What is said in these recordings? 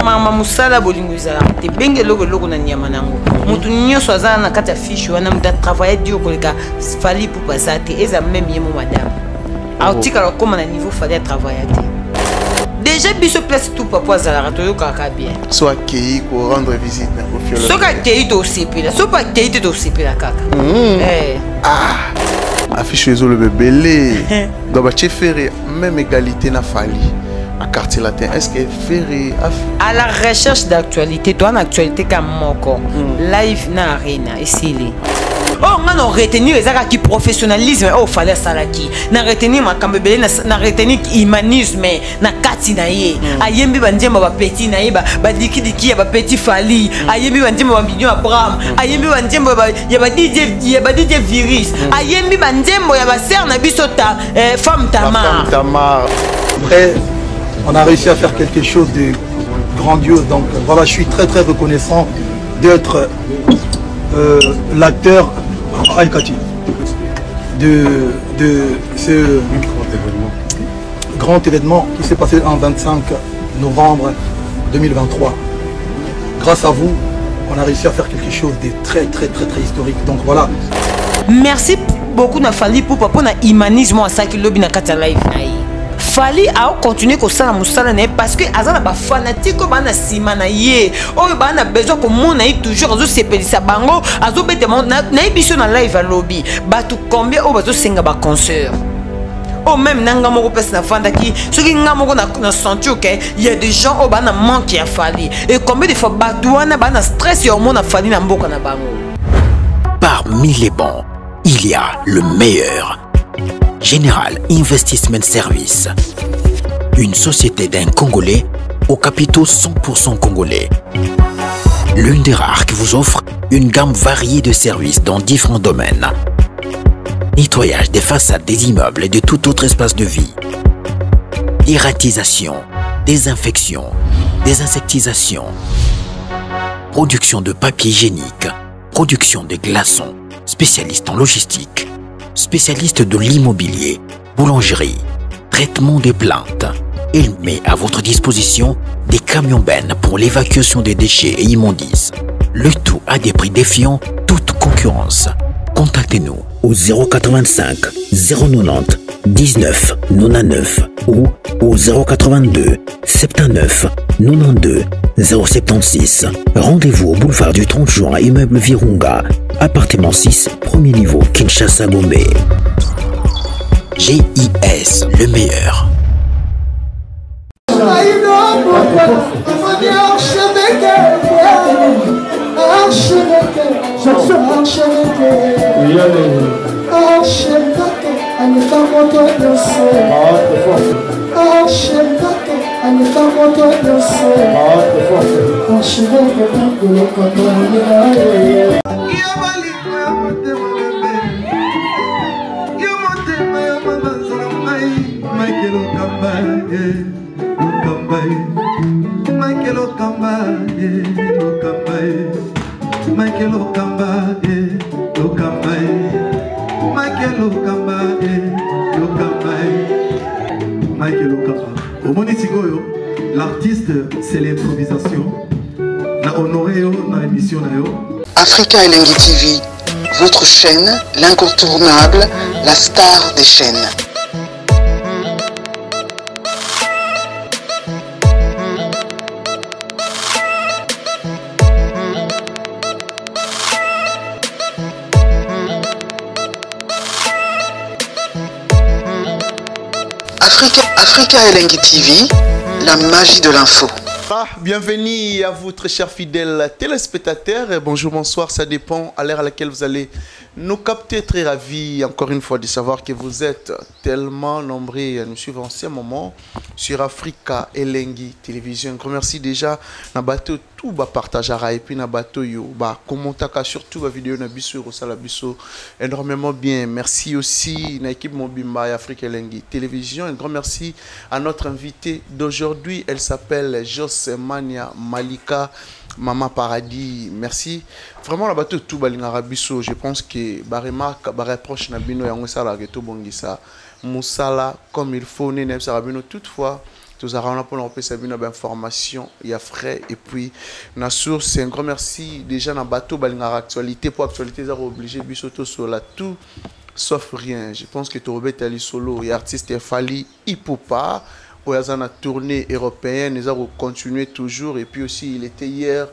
mama musala bolingo za te benge loko na nyama nango mutu nyoso azana na kata fiche wana muta travailler dur koleka fali pour passer eza même yemo madame article comme na niveau fallait travailler déjà biso place tout papa zala to kaka bien soit accueilli pour rendre visite au fiole so ka accueilli to sepela so pas accueilli to sepela kaka affiche les le bébé donc tu ferais même égalité na fali à quartier latin est-ce que ferait à la recherche d'actualité toi en actualité comme moko live na arena ici oh on a retenir les qui professionnalisme oh fallait salaki na retenir makambebele na retenir humanisme na kati na ye ayembi banjemba ba petit na ye ba diki ba petit fali ayembi banjemba ba million Abraham ayembi banjemba ya ba DJ virus ayembi banjembo ya ba sœur na bisota femme Tamar. Après on a réussi à faire quelque chose de grandiose donc voilà je suis très reconnaissant d'être l'acteur de ce grand événement qui s'est passé en 25 novembre 2023. Grâce à vous, on a réussi à faire quelque chose de très historique. Donc voilà. Merci beaucoup na Fali pour na humanisme à ça qui lobby na kata live. Fali a continuer ko sala musala ne parce que azana ba fanatique ko bana sima na ye o bana besoin ko mona yi toujours azo sepelisa bango azo bete na biso na live lobby batu combien o bazo senga ba concert o même nanga moko pesa na fanda ki soki nga moko na senti OK il y a des gens au bana manque ya Fali et combien de fois batu wana bana stress yo mona Fali na mboka na bango. Parmi les bons il y a le meilleur. Général Investment Service, une société d'un Congolais aux capitaux 100% congolais. L'une des rares qui vous offre une gamme variée de services dans différents domaines. Nettoyage des façades des immeubles et de tout autre espace de vie. Dératisation, désinfection, désinsectisation. Production de papier hygiénique, production de glaçons, spécialiste en logistique. Spécialiste de l'immobilier, boulangerie, traitement des plaintes. Il met à votre disposition des camions-bennes pour l'évacuation des déchets et immondices. Le tout à des prix défiant toute concurrence. Contactez-nous au 085 090 19 99 ou au 082 79 92 076. Rendez-vous au boulevard du 30 juin, immeuble Virunga, appartement 6, premier niveau, Kinshasa, Gombe. GIS, le meilleur. L'artiste, c'est l'improvisation. La honoré dans l'émission. Africa Elengi TV, votre chaîne, l'incontournable, la star des chaînes. Africa Elengi TV, la magie de l'info. Bienvenue à vous très chers fidèles téléspectateurs. Bonjour, bonsoir, ça dépend à l'heure à laquelle vous allez nous capter. Très ravi encore une fois de savoir que vous êtes tellement nombreux à nous suivre en ce moment sur Africa Elengi Télévision. Un grand merci déjà na bateau tout ba partagera et puis na bateau yo ba commentaka surtout ba vidéo na biso rosala biso énormément bien. Merci aussi na équipe Mobimba et Africa Elengi Télévision. Un grand merci à notre invitée d'aujourd'hui, elle s'appelle Josemania Malika Maman Paradis. Merci vraiment la bateau tout balingara biso. Je pense que ba remarque ba reproche na bino yango sala que to bongisa musala comme il faut nene sarabino toutefois Tous on a pour nous passer information, il y a frais et puis na source, c'est un grand merci déjà dans bateau balinga actualité pour actualité ça obligé bisoto sur la tout sauf rien. Je pense que Torobet Ali Solo et artiste Fali Ipupa pour la tournée européenne, ils ont continué toujours et puis aussi il était hier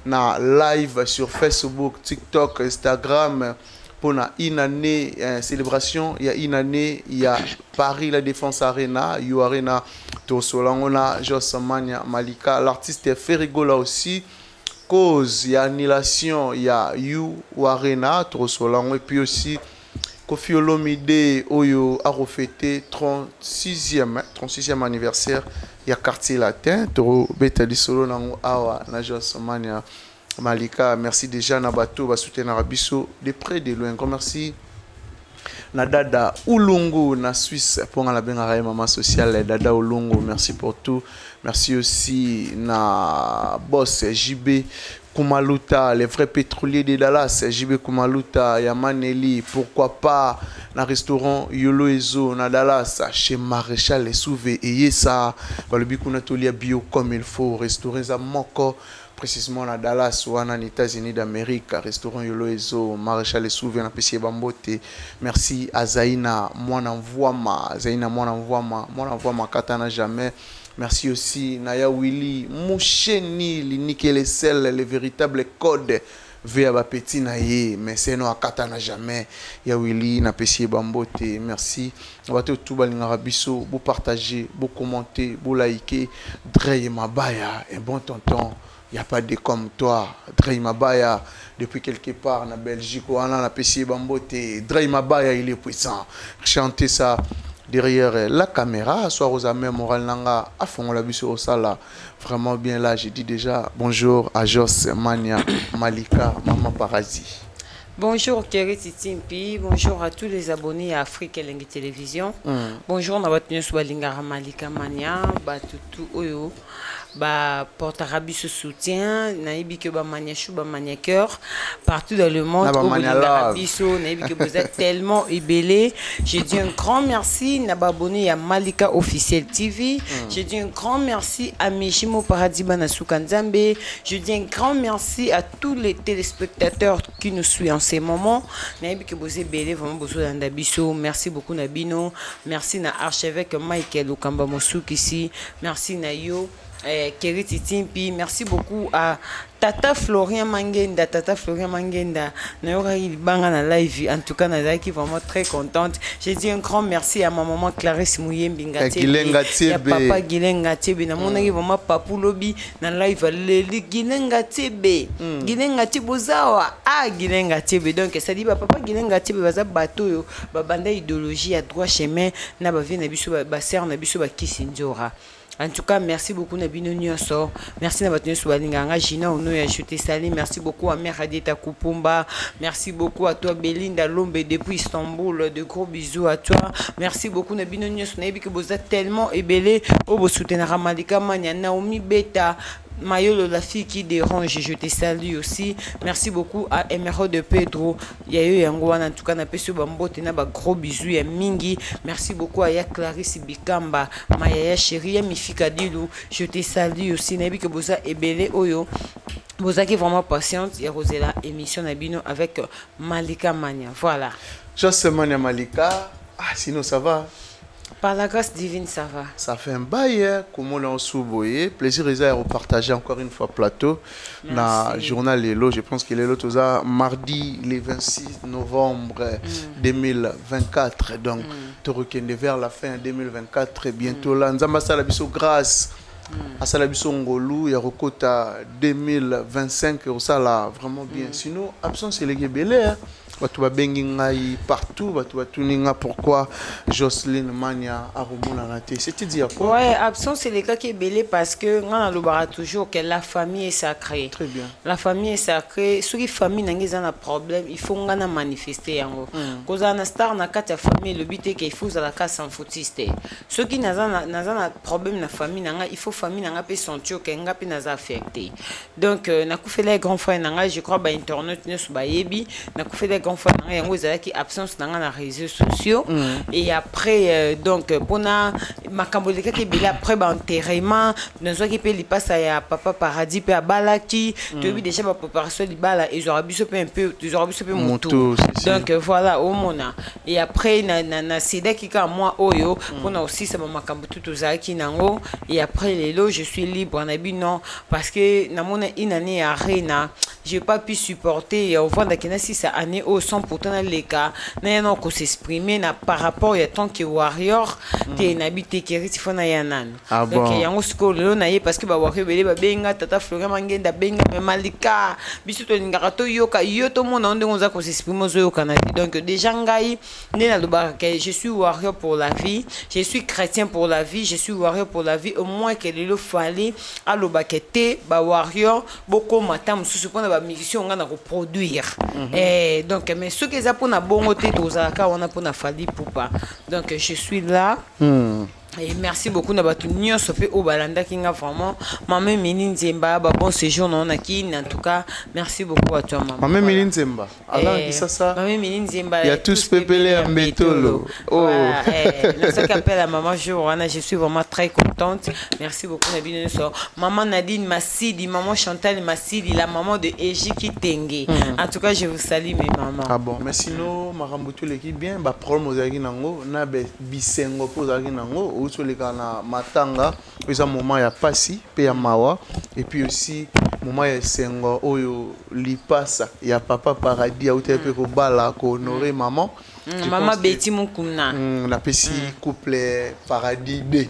na live sur Facebook, TikTok, Instagram pour une année célébration, il y a une année, il y a Paris la Défense Arena, You Arena Tosolangona, Josamania Malika, l'artiste Ferrigo là aussi. Cause, il y a Annihilation, il y a You Arena Tosolango et puis aussi Kofi Olomide Oyo a refêté 36e anniversaire, il y a Quartier Latin, Toro Betali Solo Nango Awa na Josamania Malika, merci déjà Nabato, va soutenir Arabiso de près de loin. Grand merci. Nadada Ulungu na Suisse pour la benga maman sociale Dada Ulungu, merci pour tout. Merci aussi na boss JB Kumaluta, les vrais pétroliers de Dallas, JB Kumaluta, Yamaneli, pourquoi pas na restaurant Yolo Ezo na Dallas chez Maréchal Souvé et Yesa, le bikuna tolia bio comme il faut, restaurer za moko précisément à Dallas ou en États-Unis d'Amérique, restaurant Yolo Ezo, Maréchal Souvé na Pessie Bambote. Merci à Zaina, moi n'envoie ma katana jamais. Merci aussi Naya Willy, Moucheni, nickel et sel, le véritable code vers ba petit naye, mais c'est non à katana jamais. Ya Willy na Pessie Bambote. Merci. On va tout balinga rabiso, vous partager, vous commenter, vous liker. Drey Mabaya, un bon tonton. Il n'y a pas de comme toi, Drey Mabaya, depuis quelque part en Belgique, ou en Pessie Bambote. Drey Mabaya, il est puissant. Chanter ça derrière la caméra, soit aux amis moral nanga, à fond la bise au sala. Vraiment bien là, j'ai dit déjà bonjour à Jos Mania Malika, Maman Parasi. Bonjour Thierry Titimpi, bonjour à tous les abonnés à Afrique Elengi Télévision. Bonjour à votre Swalingara Malika Mania, Batutu Oyo. Porte Arabi se soutient, Naïbi que Maniachou, Maniaqueur, partout dans le monde, Naïbi que vous êtes tellement ébélés. J'ai dit un grand merci, Nababoni à Malika Officiel TV. J'ai dit un grand merci à Mishimo Paradiba Nasukanzambe. Je dis un grand merci à tous les téléspectateurs qui nous suivent en ces moments. Naïbi que vous êtes ébélés, vraiment besoin d'Andabiso. Merci beaucoup Nabino. Merci na archevêque Michael Okamba Mosouk ici. Merci Nayo. Thierry Titimpi, merci beaucoup à Tata Florian Mangenda, il banga na live, en tout cas Naza qui vraiment très contente. J'ai dit un grand merci à ma maman Clarisse Mouyembi Ngatiebe, à papa Gilenga Tiebe, na mon ami vraiment Papou Lobby na live le Gilenga Tiebe, Gilenga Tibozawa, Gilenga Tiebe. Donc ça dit papa Gilenga Tiebe baza bateau yo, banda idéologie à droit chemin, na ba vie na biso ba ser na biso ba kisinjora. En tout cas, merci beaucoup Nabino Nyonso. Merci à votre Swalinganga Gina Ono et Acheté Sali. Merci beaucoup à Mère Adeta Kupumba. Merci beaucoup à toi Belinda Lombe depuis Istanbul. De gros bisous à toi. Merci beaucoup Nabino Nyonso. Nabi que vous êtes tellement ébélé. Oh, vous soutenez Malika Mania, Naomi Beta. Mayolo, la fille qui dérange, je te salue aussi. Merci beaucoup à Emerald de Pedro. Yayo Yangouan, en tout cas, n'a pas su bambote, n'a pas gros bisous, et Mingi. Merci beaucoup à Ya Clarisse Bikamba, Maya chérie, Mifika Dilou. Je te salue aussi. Nabi que vous êtes ébélé, Oyo. Vous êtes vraiment patiente. Et Rosella, émission Nabino avec Malika Mania. Voilà. Juste Mania Malika. Sinon, ça va. Par la grâce divine, ça va. Ça fait un bail, comme on l'a souboyé. Plaisir de repartager encore une fois plateau. Dans le journal Lélo, je pense que Lélo tout ça mardi le 26 novembre 2024. Donc, tu recueilles vers la fin 2024. Bientôt là, nous avons la biso grâce à Salabiso Ngolou, il y a Rokota 2025. Ça là, vraiment bien. Sinon, absence, c'est les Gébélés. Tu vas bengingai partout, tu vas tuninga pourquoi Jocelyne Mania a remonté. C'est-à-dire quoi? Ouais, absence c'est les cas qui est belé parce que on a le toujours que la famille est sacrée. Très bien. La famille est sacrée. Ceux qui famille n'ont pas de problème, il faut qu'on a manifesté en gros. Quand on a star na quatre famille, le but est qu'il faut à la casse sans foutiste. Ceux qui n'ont pas de problème na famille, il faut famille n'a pas sentir que n'a pas affecté. Donc n'a pas fait les grands frères n'a je crois ba internet ne se ba yebi n'a pas fait les comme fois qui absence dans les réseaux sociaux et après donc pour ma cambolika qui est après enterrement dans ce qui peut lui passer à papa paradis puis à balaki tu as déjà ma préparation du bala et j'aurais bu un peu moto donc voilà au mona et après na cédé qui comme moi oyo on a aussi ça ma cambo tout qui nango et après les lots je suis libre on a dit non parce que na mon une année arena j'ai pas pu supporter au fond de si ça année au 100% les cas n'a qu'on s'exprimer na par rapport à tant que warrior t'es n'habité qui est fona yanan donc il y a un school là na parce que ba warrior belé ba benga tata Florent Mangenda benga malika biso to ngarato yoka yoto mon onde on a qu'on s'exprimer au Canada donc déjà ngai na le je suis warrior pour la vie je suis chrétien pour la vie je suis warrior pour la vie au moins que le fallait à l'obakete ba warrior beaucoup matam sous pour la mission on a reproduire et donc mais ce que ça pour na bon côté aux aka on a pour na fali pour pas donc je suis là et merci beaucoup na batu nyo sopé au balanda kinga vraiment maman Mini Nzemba bon séjour non aki en tout cas merci beaucoup à toi maman maman Mini Nzemba alors qui ça maman Mini Nzemba il y a tous pépélé à Mbetolo oh ça qu'appelle la maman Joana je suis vraiment très contente merci beaucoup Nadine maman Nadine Massidi maman Chantal Massidi la maman de Eji Kitenge en tout cas je vous salue mes mamans ah bon mais sinon marambutu l'équipe bien ba problème aux agri nango na be bisengo pour agri nango sur les na matanga ils ont moment ya pasi pe ya mawa et puis aussi moment ya sengo oyo lipasa ya papa paradis ou te pe ko bala ko honorer maman maman Betty Mukuna na pesi couple paradis B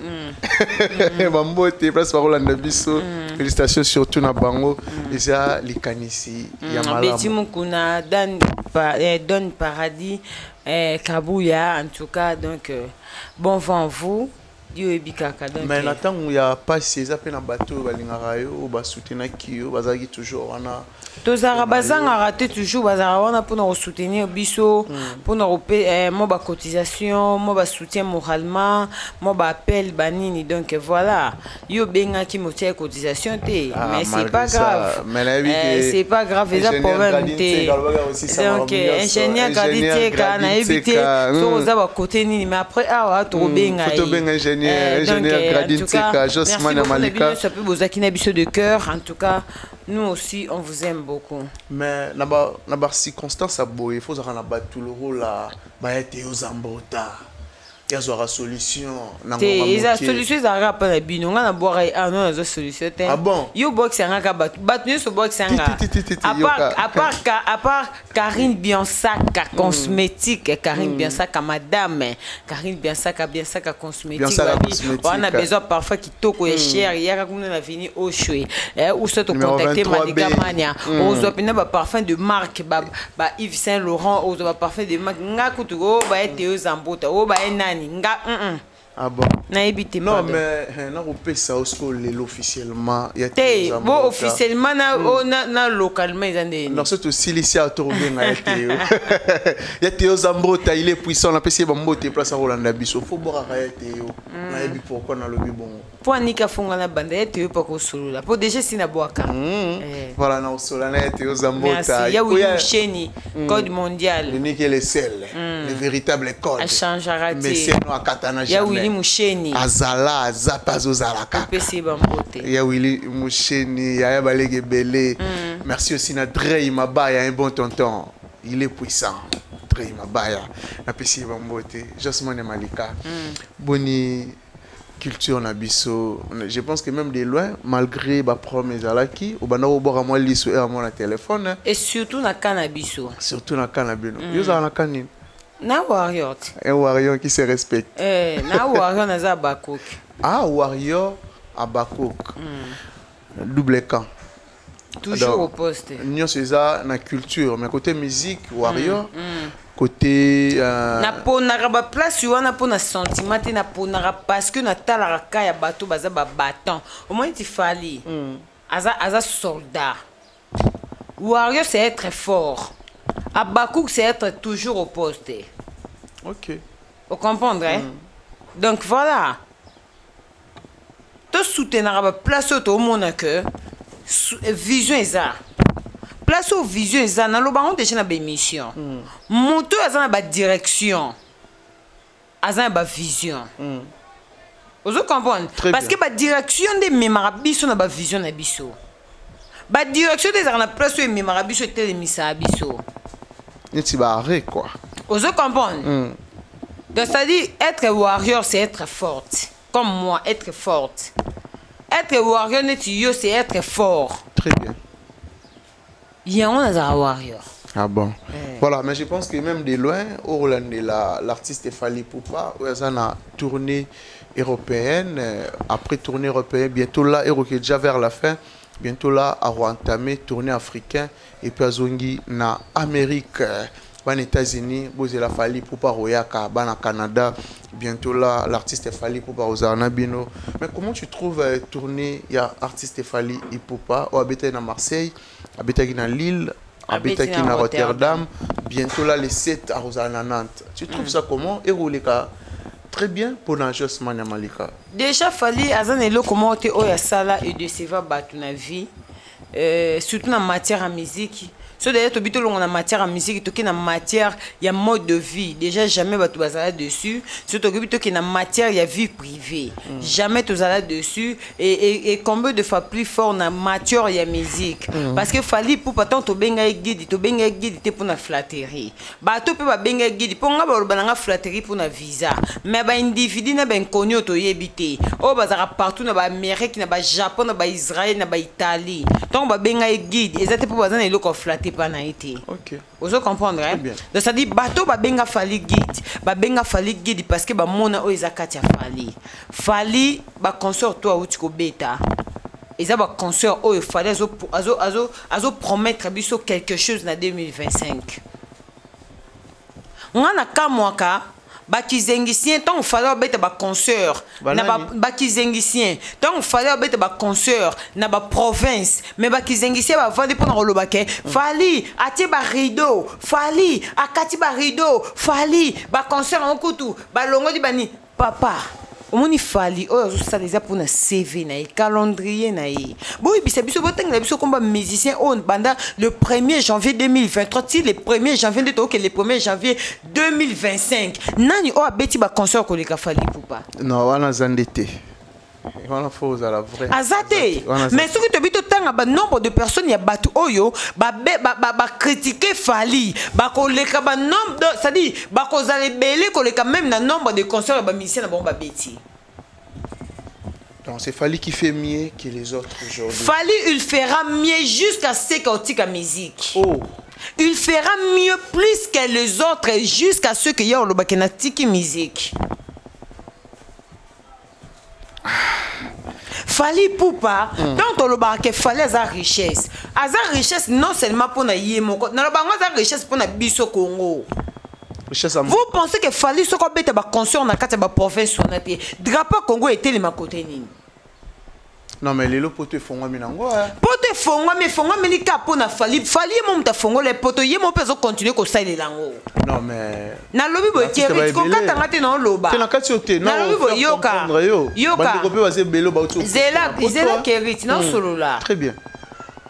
bambote place parole na biso félicitations surtout na bango déjà likanisi ya malamu Betty Mukuna Don Paradis Kabuya en tout cas donc bon vent à vous Dieu et bikaka donc mais l'attend il y a pas ces appels en bateau balingara yo ba soutenir kio bazaki toujours wana tozara bazanga raté toujours bazara wana pour nous soutenir biso pour nous moi ba cotisation moi ba soutien moralement moi ba appel banini donc voilà yo benga ki motie cotisation té mais c'est pas grave c'est pas grave les problèmes té donc ingénieur qualité kana éviter so za ba côté nini mais après ah to benga ingénieur Graditika, Josman Malika. Ça peut vous acquiner de cœur. En tout cas, nous aussi, on vous aime beaucoup. Mais dans les circonstances, il faut que tout le rôle là, aux Zambota. Il y a une solution. Il y a une solution. Il y a une solution. Ah bon? Il y a une solution. À part Karine Biansaka, cosmétique. Karine Biansaka, madame. Karine Biansaka, cosmétique. On a besoin parfois qui toque cher. Il y a un fini au chouet. Ou se contacter Malika Mania. On a besoin de parfum de marque. Yves Saint Laurent. On a parfum de marque. Ngakutugo, Théo Zambota. Ah bon? Non, mais on peut ça officiellement. Officiellement, localement. Non, c'est aussi ici à Tourben. Il y a Théo Zambota, il est puissant. On a passé bon mot, place à Roland Bisso. Il faut boire à Théo. Pourquoi on a le bon? Pour Nika Fongana Banda, Théo pas qu'au solo. Pour déjà, c'est na boaka. Voilà, non, Solana, Théo Zambota. Il y a William Chéni, code mondial. Le nickel est celle, le véritable code. Elle change à rater. Mais c'est nous à Katana. Il y a Willy Moucheni. Azala, Azapazo Zalaka. Il y a Willy Moucheni, il y a Balege Belé. Merci aussi à Drey Mabaya, un bon tonton. Il est puissant. Drey Mabaya. Napesi Bambote. Josman Malika. Boni culture Nabiso. Je pense que même de loin, malgré ma promesse à l'aki, au banao bora moi liso et à mon téléphone. Et surtout na Canabiso. Surtout na Canabino. Yo za na Canine. Na warrior. Un warrior qui se respecte. Na warrior na za Bakok. Ah, warrior à Bakok. Double camp. Toujours au poste. Nous c'est ça na culture, mais côté musique warrior. Côté na ponara ba place wana pona sentiment na ponara parce que na talaka ka ya bato baza ba bâton. Au moins il fallait. Aza soldat. Warrior c'est être fort. Abakouk, c'est être toujours au poste. Ok. Vous comprenez? Donc voilà. Tout soutenir la place au monde que vision est ça. place aux vision eza na lobango déjà na émission moto eza na direction eza na vision vous comprenez parce que ba direction de memarabiso na ba vision na biso ba direction des na place où memarabiso telemisa biso neti ba arrêt quoi vous comprenez donc ça dit être warrior c'est être forte comme moi être forte être warrior neti yo c'est être fort très bien il y a un warrior. Ah bon. Voilà, mais je pense que même de loin, au Roland, l'artiste Fally Ipupa, ils ont une tournée européenne. Après tournée européenne, bientôt là, et déjà vers la fin, bientôt là, à entamer tournée africaine et puis à Zongi na Amérique, aux États-Unis, vous avez la Fally Ipupa Royaka, au Canada, bientôt là, l'artiste Fally Ipupa aux Arnabino. Mais comment tu trouves tournée, il y a artiste Fally Ipupa, ou habité à Marseille, habité à Lille, habité à Rotterdam, bientôt là, les 7 à Rosanna Nantes. Tu trouves ça comment? Et Rouleka, très bien pour Najos Mania Malika. Déjà, Fally, Azanelo, comment tu as sala et de seva battu na vie, surtout en matière à musique. So d'ailleurs tu bito longa na matière en musique to na matière il y a mode de vie déjà jamais tu vas dessus surtout que bito na matière il y a vie privée jamais tu vas dessus et combien de fois plus fort na matière il y a musique parce que Fally pour pas tant to benga guide pour na flatterie ba to pe ba benga guide pour nga ba bananga flatterie pour na visa mais ba individu na ben connu to yebité o bazara partout na ba Amérique na ba Japon na ba Israël na ba Italie donc ba benga guide ezate pour bazana eloko flatter pas na été. OK. Vous comprenez hein? Donc ça dit bateau ba benga Fally guide parce que ba mona o ezakati Fally. Fally ba concert toi outiko beta. Eza ba concert o Fally azo promettre biso quelque chose na 2025. Ngana kamwaka bakizengisien tant fallait bête ba concert na bakizengisien tant fallait bête ba concert na ba province mais bakizengisien ba vendre pour na rolobake Fally atie ba rideau Fally akati ba rideau Fally ba concert en kutu ba longo di bani papa omoni Fally oyo ça déjà pour na CV na calendrier na boy bisa biso boteng na biso comme musicien on banda le 1er janvier 2023 ti le 1er janvier de to que le 1er janvier 2025 nani o abeti ba concert ko le Fally Ipupa non wana zandete wana faut à la vraie azate mais ce que tu bito tanga ba nombre de personnes ya batu oyo ba critiquer Fally ba ko le ka ba nombre ça dit ba ko zale belé ko le ka même na nombre de concerts ba musiciens na bon ba beti. Donc c'est Fally qui fait mieux que les autres aujourd'hui. Fally il fera mieux jusqu'à ce qu'autique à musique. Oh. Il fera mieux plus que les autres jusqu'à ce que y a le bakena tiki musique. Fally Ipupa donc le barke Fally a richesse. A richesse non seulement pour na yemoko, na bango za richesse pour na biso Congo. Vous pensez que Fally soko beta ba concert na kati ba province na te. Drapeau Congo était le makote nini? Non mais les potes font moi minango pote fongo mais fongo mais ka pona Fally mon ta fongo les potes yemo peso continuer ko saile lango. Non mais na lobi bo keri ko kata ngate na loba. Te na kati ote non. Na lobi bo yoka. Yoka. Bandi ko pe ba se belo ba oto. Zela keri na solo là. Très bien.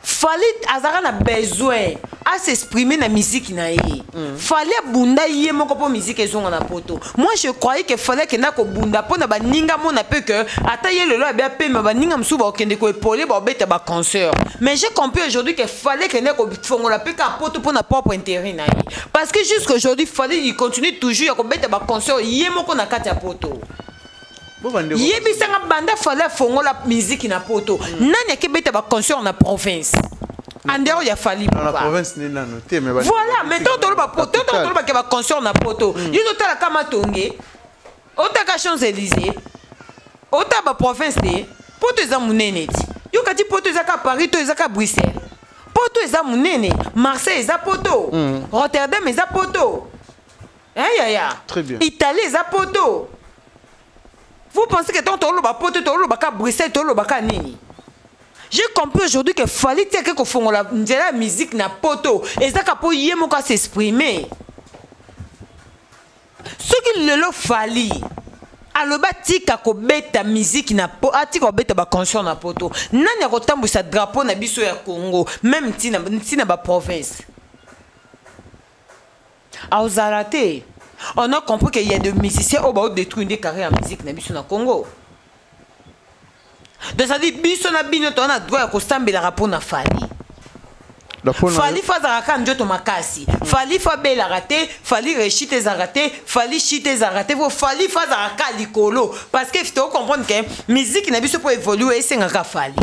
Fally azara na besoin à s'exprimer na musique na ye. Fally bunda ye moko po musique ezonga na poto. Moi je croyais que fallait que na ko bunda po na ba ninga mo na peu que ata ye lelo abia pe ma ba ninga msu ba okende ko épauler ba beta ba concert. Mais j'ai compris aujourd'hui que fallait que na ko fongola pe ka poto po na propre intérêt na ye. Parce que jusqu'à aujourd'hui Fally il continue toujours ko beta ba concert ye moko na kati ya poto. Yebisanga banda Fally fongo la musique na poto nani akebeta ba concert na province andero ya Fally na province ni na noté mais voilà mais tant ba poto tant ba ke ba concert na poto yizo tala kama tonge otaka Champs-Élysées ota ba province te poto eza munene ti yo kati poto eza ka Paris to eza ka Bruxelles poto eza munene Marseille eza poto Rotterdam eza poto ya très bien Italie eza poto. Vous pensez que tant que pote to Bruxelles to nini? J'ai compris aujourd'hui que Fally teke ko fongola la musique na poto et ça po yemo ka s'exprimer. Ce qui le Fally aloba tika kobeta musique na po atika kobeta ba concert na poto nani akotambwisa drapeau na biso ya Congo même ntina ba province aozalate on a compris qu'il y a des musiciens au bas détruire des carrières en musique na biso na Congo donc ça dit biso na bino to na droit ko stambela rapport na Fali Fali fazaraka njoto makasi Fali fa bela raté Fali rechite zaraté Fali chite zaraté vo Fali fazaraka likolo parce que faut comprendre que musique na biso pour évoluer c'est ngaka Fali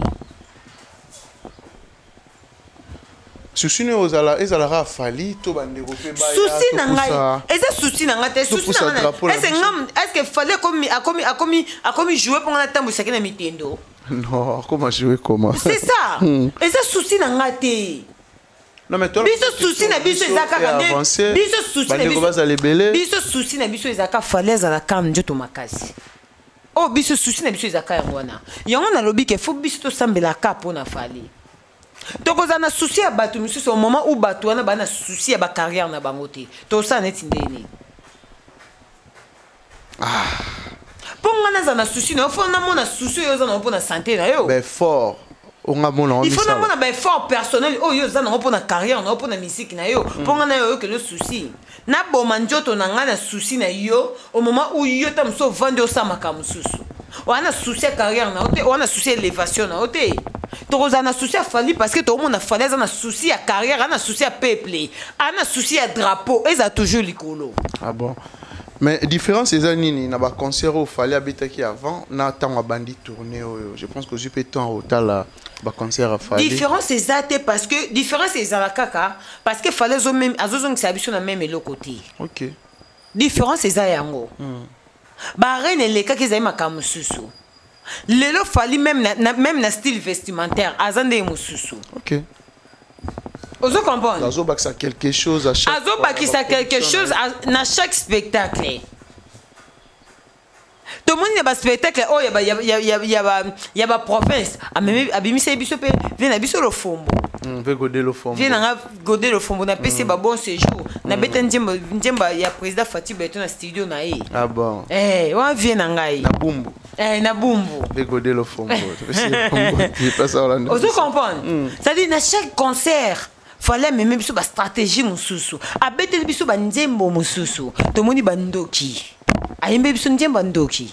souci ne ozala ezala Fali to bande ko pe ba souci na ngai eza souci na ngate souci na ngai est-ce que Fali akomi jouer pour na tambo sakena mitendo non comment jouer comment c'est ça eza souci na ngate non mais toi biso souci na biso ezaka kande biso souci na biso biso souci na biso ezaka falaise la kam njoto makasi oh biso souci na biso ezaka yangwana yangwana lobi ke faut biso to sambela ka pona Fali tokoza na souci ya bato misusu au moment où bato wana bana souci ya ba carrière na bango te to sa neti ndeni ponga na za na souci na fo na mona souci yo za na pona santé na yo ben fort il faut avoir un effort personnel. Oh, yo, ça n'a pas de carrière, n'a pas de musique, na yo. Pour nga na yo que le souci. Na bo manjoto na nga na souci na yo au moment où yo tam so vendre ça makamususu. On a souci carrière na ote, on a souci élévation na ote. To na souci Fali parce que tout le monde a fallu na souci à carrière, on a souci à peuple, on a souci à drapeau, et ça toujours likolo. Ah bon. Mais différence c'est ça nini na ba concert au Fali habitaki avant na temps bandi tourner je pense que je peux temps au tala ba concert à Fali différence c'est ça parce que différence c'est ça la kaka parce que Fali zo même azozong c'est habitué na même le côté OK différence c'est ça yango ba reine les kaka za makamususu lelo Fali même na style vestimentaire azande mususu OK Ozo comprendre. Azo bakisa quelque chose à chaque. Azo bakisa quelque chose à chaque spectacle. Tout le monde y a un spectacle. Oh y a province. Abimisa biso pe vient na biso le fombo. Veut goder le fombo. Vient na goder le fombo na PC ba bon séjour. Na beta njemba ya président Fatih Beto na studio na e. Ah bon. Wa vient na ngai. Na bumbu. Na bumbu. Veut goder le fombo. Ozo comprendre. Ça dit na chaque concert fallait même biso ba stratégie mususu abete biso ba nzembo mususu tomoni bandoki ayembe biso nzembo ndoki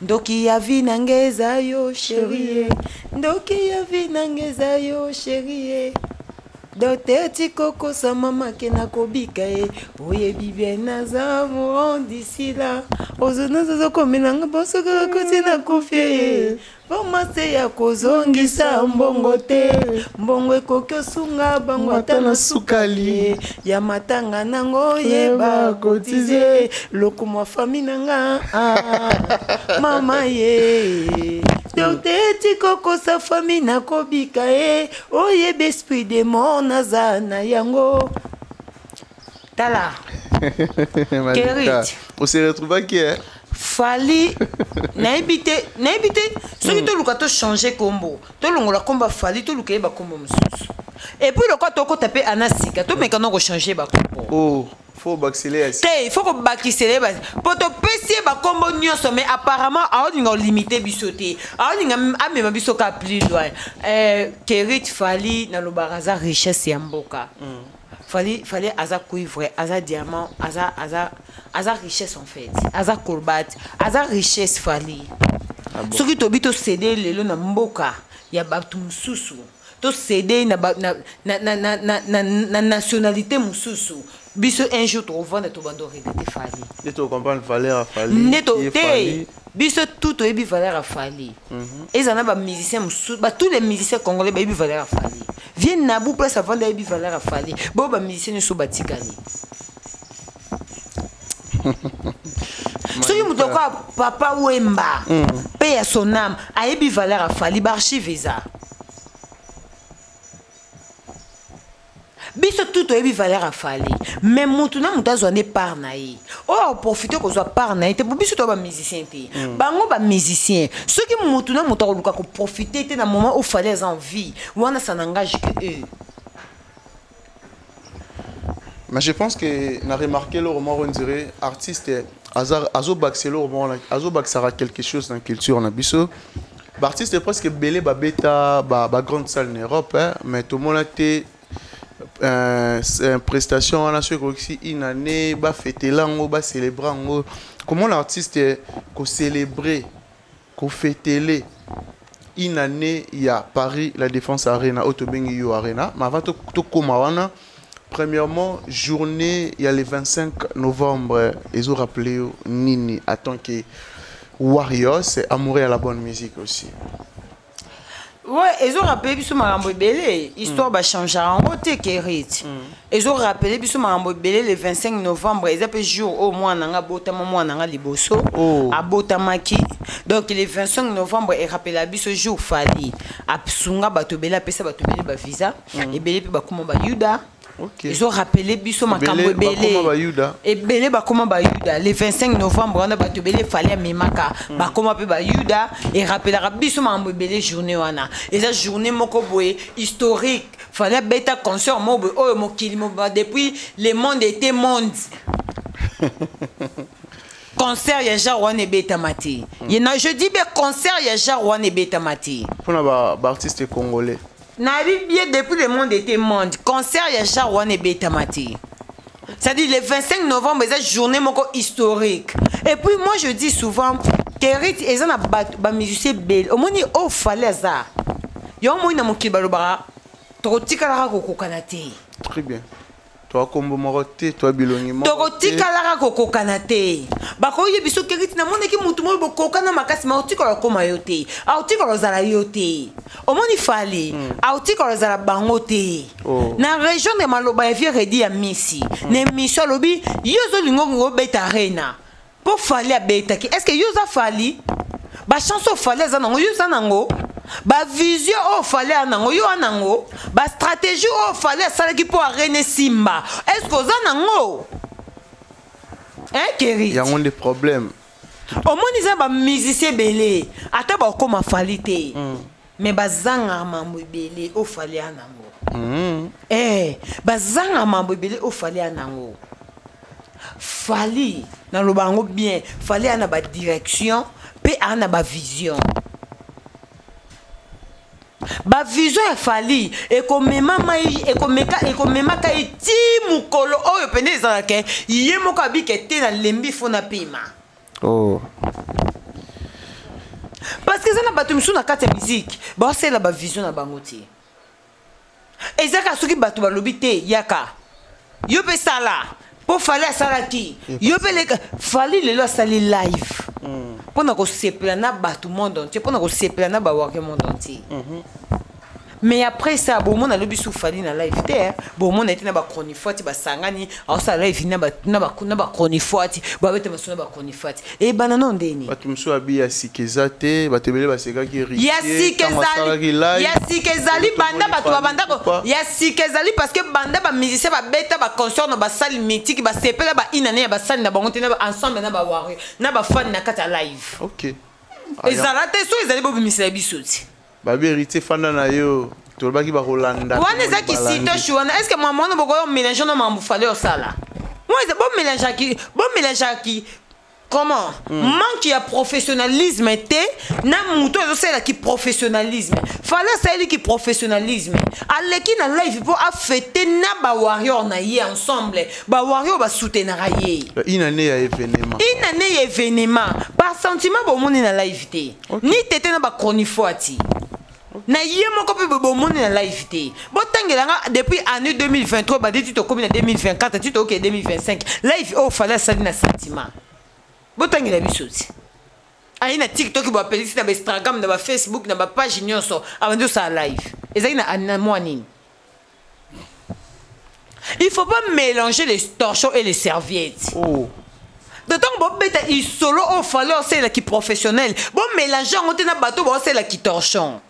ndoki ya vinangeza yo chérie ndoki ya vinangeza yo chérie Docteur Tikoko sa mama ke na kobika e oye bibie na za mo d'ici là ozono zo komenanga boso ko kotina kufie Pomase ya kozongisa mbongo te mbongo ekoki osunga bango ata na sukali ya matanga nango yeba kotize lokumu fami nanga mama ye Docteur Tikoko sa fami na kobika e oyeba esprit de mon naza na yango tala Kerit on se retrouve qui est Fali naibite soki to luka to changer combo to longola komba Fali to luka ba kombo mususu et puis le quoi to ko taper anasika to mekano ko changer ba kombo oh faut baxiler il faut ko baxiler ba pour to pesi ba kombo nyonso mais apparemment a on limité bisoté a on amema bisoka plus loin Kerit Fali na lo baraza richesse ya mboka Fallait aza cuivre, aza diamant, aza richesse en fait, aza colbat, aza richesse Fali. Ce qui tobi to céder lelo na mboka ya batu mususu, to céder na nationalité mususu. Biso un jour to vendre to bando regretter Fali. Ne to comprendre valeur à Fali. Ne to te biso tout to ebi valeur à Fali. Et ça na ba musicien mususu, ba tous les musiciens congolais ba ebi valeur à Fali. Viens na bou place avant d'aller valeur à Fali. Bon ba musicien so batikali. Soki mutoko papa Wemba paye à son âme a ebi valeur à Fali ba archive ça. Biso tout ebi valeur à Fali. Mais mutuna mutazo ne par naï. Oh profiter ko zo par naï te biso to ba musicien te. Bango ba musicien. Ceux qui mutuna mutako luka ko profiter te na moment où fallait en vie. Ou on a ça n'engage que eux. Mais je pense que n'a remarqué le roman on dirait artiste Azo Baxelo, Azo Baxara quelque chose dans la culture en abisso. L'artiste est presque belé, bêta, grande salle en Europe, hein, mais tout le monde a été une prestation, on a su une année, fêter l'ango, célébrer l'ango. Comment l'artiste est célébré, fêter une année, il y a Paris, la Défense Arena, Autobengi Arena, mais avant tout, premièrement, journée, il y a le 25 novembre, ils ont rappelé Nini, en tant que Warriors, c'est amoureux à la bonne musique aussi. Ouais, ils ont rappelé biso marambo belé, histoire va changer en côté Kérit. Ils ont rappelé biso marambo belé le 25 novembre, ils appellent jour au mois nanga botama mois nanga liboso, à botamaki. Donc le 25 novembre, ils rappellent biso jour fali, à sunga bato bela pesa bato bela ba visa, et belé pe ba kuma ba yuda. Okay. Ils ont rappelé biso makambo belé et belé ba koma ba yuda le 25 novembre on a bato belé fallait memaka ba koma pe ba yuda et rappelera biso makambo belé journée wana et ça journée moko boye historique fallait beta concert mo boye oh mokili mo depuis le monde était monde concert ya genre wana beta mati y na je dis bien concert ya genre wana beta mati pour ba artiste congolais. Nabi bien depuis le monde était monde. Concert ya Charwan et Betamati. C'est-à-dire le 25 novembre, c'est une journée historique. Et puis moi je dis souvent, Kérit et ça na musicien bel. Au moins il fallait ça. Yo moi na moki balobara. Totika la ko kanate. Très bien. Toi kombo moroté, toi bilongi mo. Totika la ko kanate. Ba ko yebiso Kérit na mona ki mutu mo bokoka na makasi ma otika la koma yote. A otika la zala yote. Au moins il fallait. A otika la zala bangote. Na région de Maloba vie redi à Missi. Ne mission lobi yozo lingo ngo beta reina. Pour fallait beta ki. Est-ce que yoza fallait? Ba chanson fallait za nango yoza nango. Ba vision o fallait anango yo anango. Ba stratégie o fallait ça qui pour arène Simba. Est-ce que za nango? Hein Kéri? Il y a des problèmes. Au moins ils ont ba musicien belé. Ata ba koma fallait. Mais bazanga mambo belé o fallait anango. Bazanga mambo belé o fallait anango. Fallait dans le bango bien, fallait ana ba direction, pe ana ba vision. Ba vision e fali e ko mema mai e ko mema ka iti mukolo oyo pende zalake ye moko abike te na lembi fona pima. Parce que ça na batu msuna kata musique ba c'est la ba vision na bangote. Ezaka soki batu ba lobite yaka yo pe sala pour fallait salaki yo pe le fali le lo sali live. Pendant qu'on se plana batu monde entier pendant qu'on se plana ba work monde entier. Mais après ça, bon monde a le bisu fali na live terre, bon monde était na ba chronifoati ba sangani, alors ça live na ba chronifoati, ba bete masuna ba chronifoati. Et banana ndeni. Batu mso abi ya sikezate, batebele ba seka ki ri. Ya sikezali banda batu ba banda ko. Ya sikezali parce que banda ba musicien ba beta ba concert na ba salle mythique ba sepela ba inane ba salle na ba ngote na ba ensemble na ba wari, na ba fan na kata live. OK. Et ça la teso ils allaient bobu misela bisoti. Ba vérité fanda na yo to ba ki ba Rolanda. Wana za ki sito chouana est-ce que maman no boko mélanger no mambu fallait au sala. Moi c'est bon mélange qui comment manque ya professionnalisme était na muto c'est là qui professionnalisme. Fallait ça qui professionnalisme. Aleki na live pour a fêter na ba warrior na yé ensemble. Ba warrior ba soutenir yé. Une année ya événement. Une année événement. Par sentiment bon monde na live té. Ni tété na ba chronifoati. Na yé moko pe bo monde na live té. Bo tangelanga depuis année 2023 ba dit to comme na 2024 tu to OK 2025. Live oh fallait ça na sentiment. Bo tangela bisoti. Ayi na TikTok bo appeler na Instagram na Facebook na page nyonso avant ça live. Ezali na moi nini. Il faut pas mélanger les torchons et les serviettes. D'autant que bon beta il solo au fallait c'est là qui professionnel. Bon mélanger on na bateau bon c'est là qui torchon.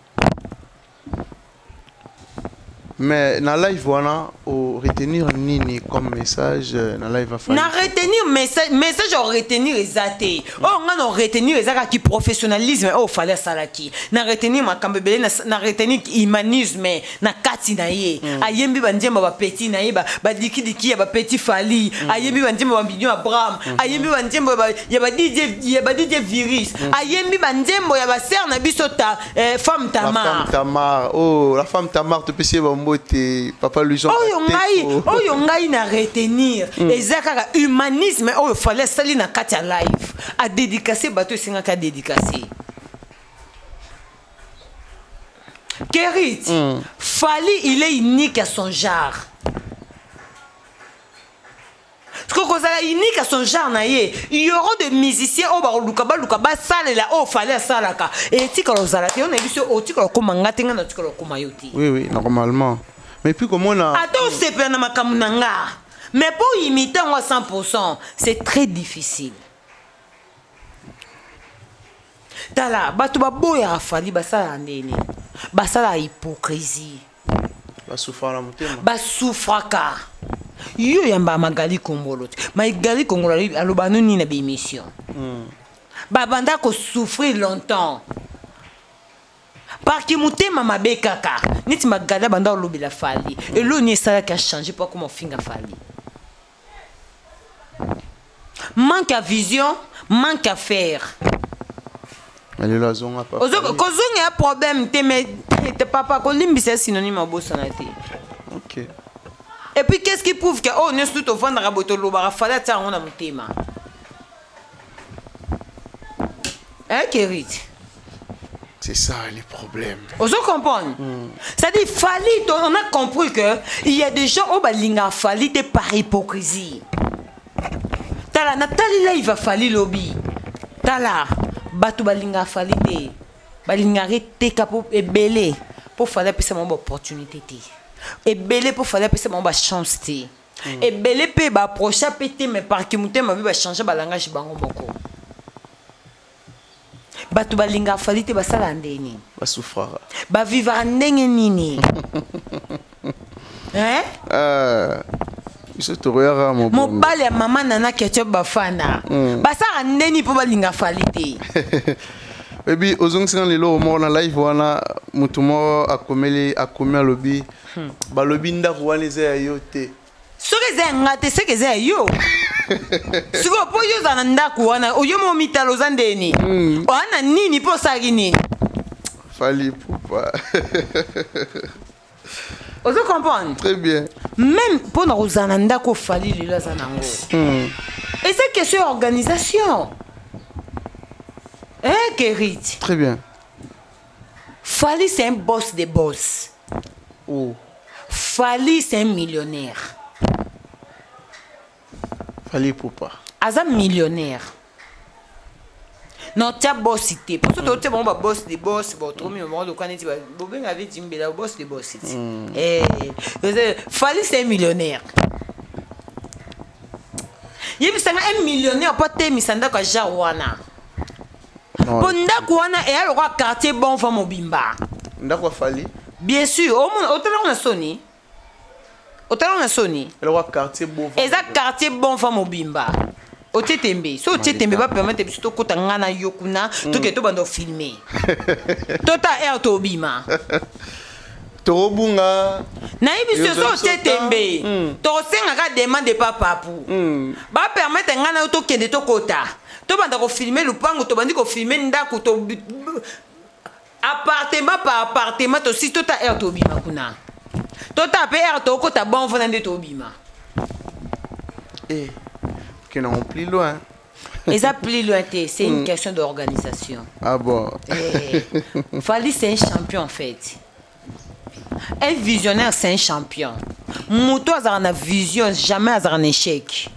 Mais na live wana au retenir nini comme message dans live à na retenir message on retenir ezate oh on retenir ezaka ki professionnalisme oh fallait salaki na retenir makambebele na retenir humanisme na kati na ye ayembi banjemba ba petit na ye ba dikidiki ya ba petit Fally ayembi banjemba ba Bidon Abraham ayembi banjemba ya ba DJ Virus ayembi banjembo ya ba sœur na biso ta femme Tamar. La femme Tamar, oh la femme Tamar te pese bambote papa lui Jean. Oh yongai na retenir ezaka humanisme oh fallait sali na kati ya live a dédicacer bateau singa ka dédicacer Kerit Fally il est unique à son genre. Ce que unique à son genre naie, il y aura des musiciens au bar luka sale la oh fallait salaka et ti ko zalati on a vu au ti ko komanga tenga na ti ko komayoti. Oui normalement. Mais puis comment on a attends c'est pas na makamunanga. Mais pour imiter moi 100%, c'est très difficile. Tala batu baboya Fally basala ndeni. Basala hypocrisie. basouffra mutema. Basouffraka. Yo yamba magali kongolo. Magali kongolo aloba noni na bémission. Babanda ko souffrir longtemps. Parce que mutema mabe kaka. Niti magala banda olobi la Fally. Et l'eau ni ça qui a changé pas comment finga Fally. Manque à vision, manque à faire. Elle est là zonga pas. Kozonga a problème mais papa kolimbi c'est synonyme à bossanate. OK. Et puis qu'est-ce qui prouve que oh ne tout au fond na boto lo bara Fally ta on a mutema. Kerit. C'est ça les problèmes. Vous comprenez? C'est-à-dire Fally on a compris que il y a des gens au balinga Fally de par hypocrisie. Tala Nathalie là il va Fally lobby. Tala batu balinga Fally te. Balinga rete capo et belé pour Fally pesa mon opportunité te. Et belé pour Fally pesa mon chance te. Et belé pe ba approcher pété mais par qui mouté ma vie va changer ba langage bango moko. Batu balinga Fally te basala ndeni. Basouffra. Ba vivre ndenge nini. Hein? Biso to royara mon bon. Mon bal ya maman nana ketchup bafana. Basala ndeni po balinga Fally te. Baby ozongsinga lelo mo na live wana mutumo akomeli akomia lobby. Ba lobby ndako wana eza yo te. Soki eza ngate seke eza yo. Siko po yo za ndako wana oyo mo mitalo za ndeni. Wana nini po saki nini? Fally poupa. Vous comprenez? Très bien. Même pour nous Rozananda ko Fally lelo za nango. Et c'est question d'organisation. Kerit. Très bien. Fally c'est un boss des boss. Oh. Fally c'est un millionnaire. Fally poupa. Aza millionnaire. Non, tu as boss cité. Pour tout tu as boss des boss, bon, trop mieux, bon, donc on est dit, Bobin avait dit, mais la boss des boss cité. Fally c'est un millionnaire. Il y a un millionnaire, pas de misanda kwa Jawana. Ponda kwana et alors quartier bon femme Mobimba. Ndako Fally. Bien sûr, au monde, autant on a Sony. Autant on a Sony. Alors quartier bon. Exact quartier bon femme Mobimba. Au Tétembe, so Tétembe va permettre plutôt que tangana yokuna tout que tout bando filmer. Tota air to bima. Torobunga. Naïbi ce so Tétembe. To senga ka demande papa pour. Ba permettre ngana to kende to kota. To banda ko filmer lupango to bandi ko filmer ndako to appartement par appartement to si tota air to bima kuna. Tota pe air to kota bon fondé to bima. Qui n'ont plus loin. Et ça plus loin, c'est une question d'organisation. Ah bon? Fally c'est un champion en fait. Un visionnaire c'est un champion. Mouto a une vision, jamais a un échec.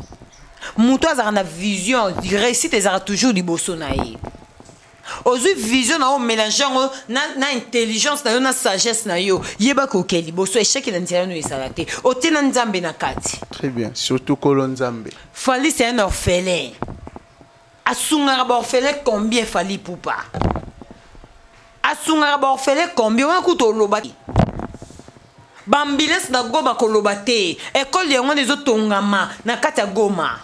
Mouto a une vision, il réussit toujours du bosonaï. Ozu vision na o mélangeant na intelligence na yo na sagesse na yo yeba ko keli boso échec na nzela no esalate otina nzambe na kati. Très bien, surtout kolon nzambe. Fally c'est un orphelin. Asunga orphelin combien Fally poupa. Asunga orphelin combien on kuto loba. Bambilance na Goma kolobate. École yango nezo tongama na kati ya Goma.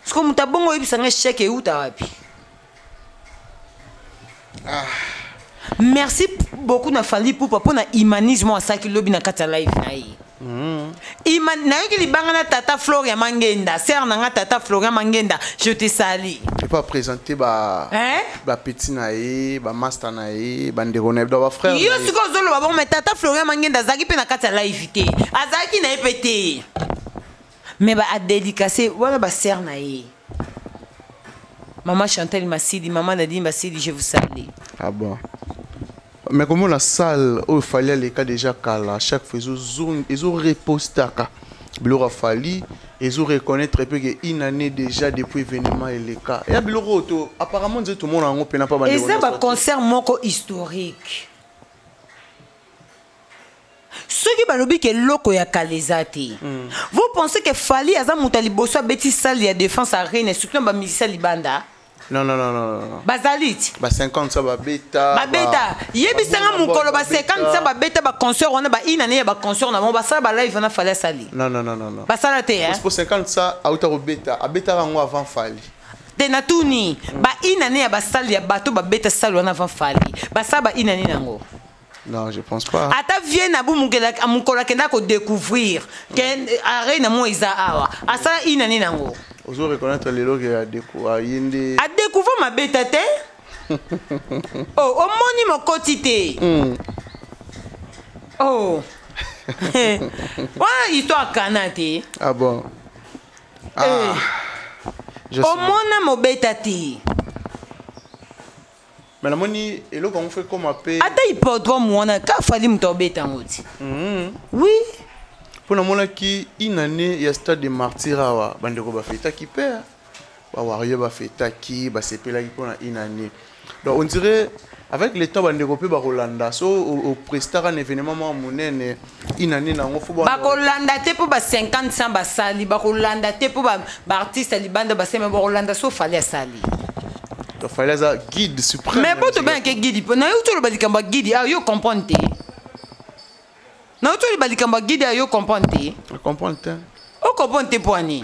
Siko mutabongo yebisanga chèque uta wapi. Merci beaucoup na Fally Ipupa pour na humanisme à ça qui lobi na kati ya live na yi. Na yoki libanga na tata Florian Mangenda, sœur na nga tata Florian Mangenda, je te salue. Tu peux présenter ba petit nae, ba master nae, ba ndekone ba frère. Yo siko zolo ba bon mais tata Florian Mangenda zaki pe na kati ya live te. Azaki na epete. Mais ba a dédicacé wala ba sœur nae. Maman Chantal Massidi, maman Nadine Massidi, je vous salue. Ah bon. Mais comment la salle où il fallait les cas déjà qu'à chaque fois ils ont reposté à Bilora Fally ils ont reconnaître un peu qu'une année déjà depuis l'événement et les cas. Et à Bilora apparemment tout le monde a un peu n'a pas. Et ça va concert moko historique. Ceux qui balobi que loko ya kalezati. Vous pensez que Fally aza mutali bosso beti salle ya défense à Rennes surtout ba musicien libanda? Non. Bazalit. Ba 50 ça ba bêta. Ba bêta. Yebisanga mukolo ba 50 ça ba bêta ba concert on a ba inane ba concert na ba ça ba live na Fally sali. Non. Ba sala te hein. Pour 50 ça auta ro bêta. A bêta rango avant Fally. De natuni ba inane ya ba sali ya bato ba bêta sali on avant Fally. Ba ça ba inane nango. Non, je pense pas. Ata vienne abu mukolo kenda ko découvrir que arena mo iza awa. Asa inane nango. Vous reconnaître les logs à découvrir. À découvrir ma bête oh, au moni mon quotidien. Oh. Voilà histoire canate. Ah bon. Au mona mon bête. Mais la moni, et là on fait comme appel. Ata il peut droit moi quand Fally m'tomber tant aussi. Oui. Pour la qui une année il y a stade de martyr à bandeko ba feta qui perd. Ba warrior ba feta qui ba sepela qui pour une année. Donc on dirait avec le temps bandeko pe ba Rolanda so au prestar un événement monene une année na ngo football. Ba Rolanda te pour ba 50 100 ba sali ba Rolanda te pour ba artiste libanda ba sema ba Rolanda so Fally sali. Donc Fally ça guide suprême. Mais pour te bien que guide na yo to le balikamba guide ah yo comprendre. Non, tu es balikamba guide à yo comprendre. Je comprends. Oh, comprendre tes poignées.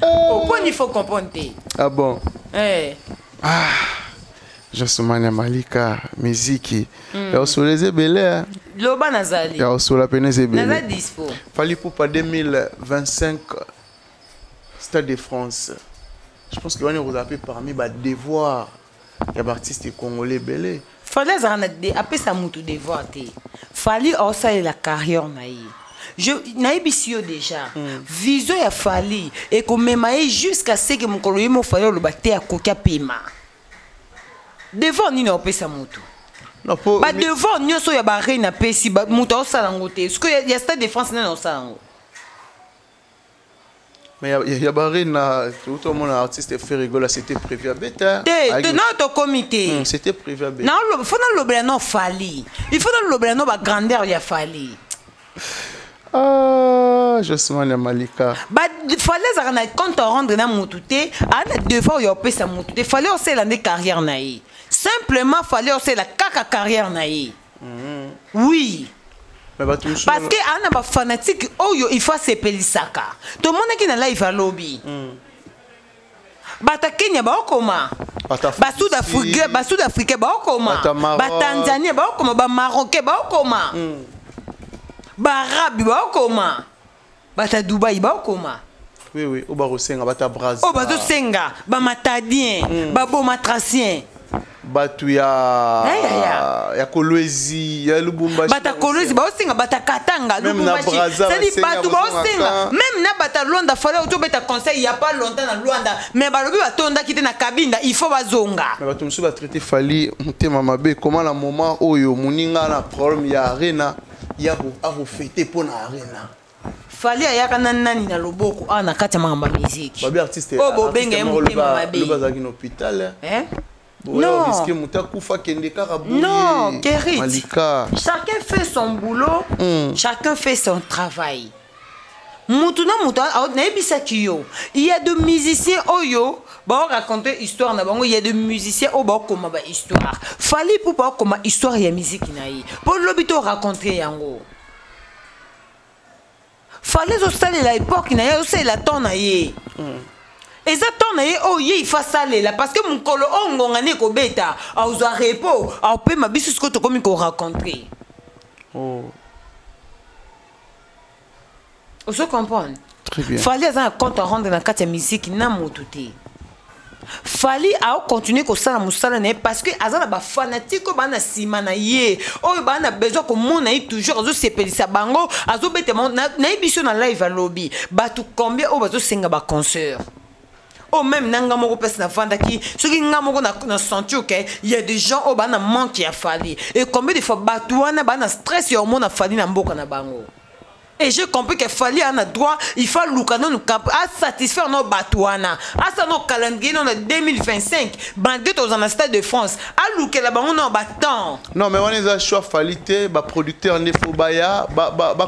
Au point il faut comprendre. Ah bon. Eh. Ah. Jossomania Malika, musique. Et au soleil c'est belé. Loba Nazali. Et au soleil peine c'est belé. Nazali dispo. Fally Ipupa 2025 Stade de France. Je pense que on a parmi les devoirs. Il y a des artistes congolais belé. Fally après ça mutu devoir te. Fally aussi la carrière naïe. Je naibisio déjà. Vision ya Fally et comme même jusqu'à ce que mon collègue mo Fally le batté à kokia pema. Devant ni na opesa mutu. Non pour ba devant nyoso ya ba reine pesi ba mutu osala ngote. Est-ce que y a Stade de France na osala ngo? Mais il y a barré tout le monde artiste fait rigoler, c'était prévu à bêta. De notre comité. C'était prévu à bêta. Non, il faut dans le blanc Fally. Il faut dans le blanc la grandeur il a Fally. Ah, Jossomania Malika. Bah Fally ça na compte rendre na mututé, à la deux fois il a payé sa mututé. Fally aussi la carrière naïe. Simplement Fally aussi la caca carrière naïe. Oui. Parce que on a des fanatiques il faut se pelisaka. Tout le monde qui na live à lobby. Bata Kenya ba okoma. Ba Sud Afrique ba okoma. Ba Tanzanie ba okoma, ba Marocain ba okoma. Ba Arabe ba okoma. Bata Dubaï ba okoma. Oui, au Barosenga bata Brazza. Oh ba to senga, ba Matadien, ba bo matracien. Batu ya Kolwezi, ya Lubumbashi. Bata Kolwezi ba osinga bata Katanga Lubumbashi. C'est batu ba osinga. Même na bata Luanda fallait auto beta conseil il y a pas longtemps na Luanda, mais balobi batonda kite na kabinda, il faut bazonga. Mais batu musu ba traiter Fally ntema mabe comment la moment oyo muninga na problème ya arena ya ko fêter pour na arena. Fally ayaka nani na loboko ana kati mamba musique. Babi artiste. Oh bo benga mutema mabe. Le bazaki na hôpital. Non. Non, Malika. Chacun fait son boulot, chacun fait son travail. Mutuna muta naibisaki yo. Il y a des musiciens oyo ba raconter histoire na bango, il y a des musiciens o ba koma ba histoire. Fali pour pas koma histoire ya musique na yi. Pour lobito raconter yango. Fallait aussi à l'époque, il y a aussi la tonne. Et ça tonne, oh, il faut ça là. Parce que mon colo, on a né qu'au bêta, à aux repos, à paix ma bisous que tu comme qu'on rencontrer. Oh. Vous se comprenez? Très bien. Fallait un compte à rendre dans la carte musique, n'a motouté. Fallait à continuer comme ça, parce que azana ba fanatique ko bana simana ye o bana besoin ko mon aïe toujours azo sepelisa bango azo bete mon na émission na live à lobby ba tout combien o bazo senga ba concert o même nanga moko pesa na vanda ki ce qui nga moko na senti OK il y a des gens o bana manque ya fali et combien de fois batouana bana stress yo mon na fali na mboka na bango. Et j'ai compris qu'il fallait un droit, il faut satisfaire nos batouana. À ça, nos calendriers, dans 2025, bandit aux en Stade de France. À louker là-bas, on a battant. Non, mais on est à choix falité, bah producteur ne faut pas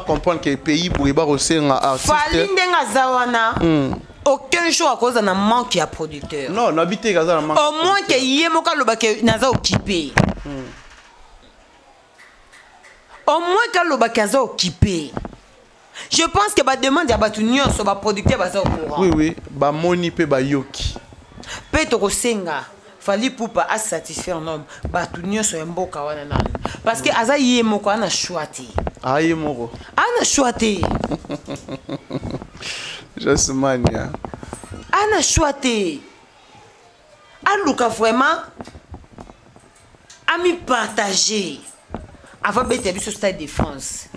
comprendre que le pays pour y aussi un artiste. Fallait zawana. Aucun jour à cause d'un manque à producteur. Non, n'habitez Gaza manque. Au moins que Yemoka le bac naza occupé. Au moins que le bac naza occupé. Je pense que ba demande ya batunyo so ba producteur ba za au courant. Oui oui, ba moni pe ba yoki. Pe to kosenga fali poupa à satisfaire un homme batunyo so mboka wana nani. Parce que aza yemoko ana choati. Ah yemoko. Ana choati. Just mania. Ana choati. Aluka vraiment a mi partager avant bête biso Stade de France.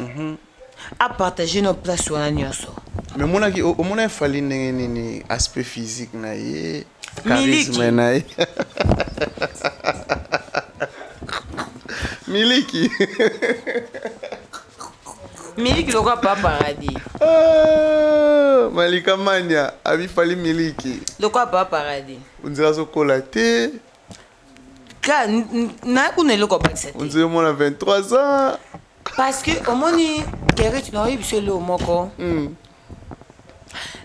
À partager nos places sur la nyoso. Mais mon aki au mon a fallu ni aspect physique na ye charisme na ye. Miliki. Miliki le quoi pas paradis. Malika mania abi fallu miliki. Le quoi pas paradis. On dirait so colaté. Ka na ku ne le quoi pas c'est. On dirait mon a 23 ans. Parce que au moins tu n'as eu sur le moko.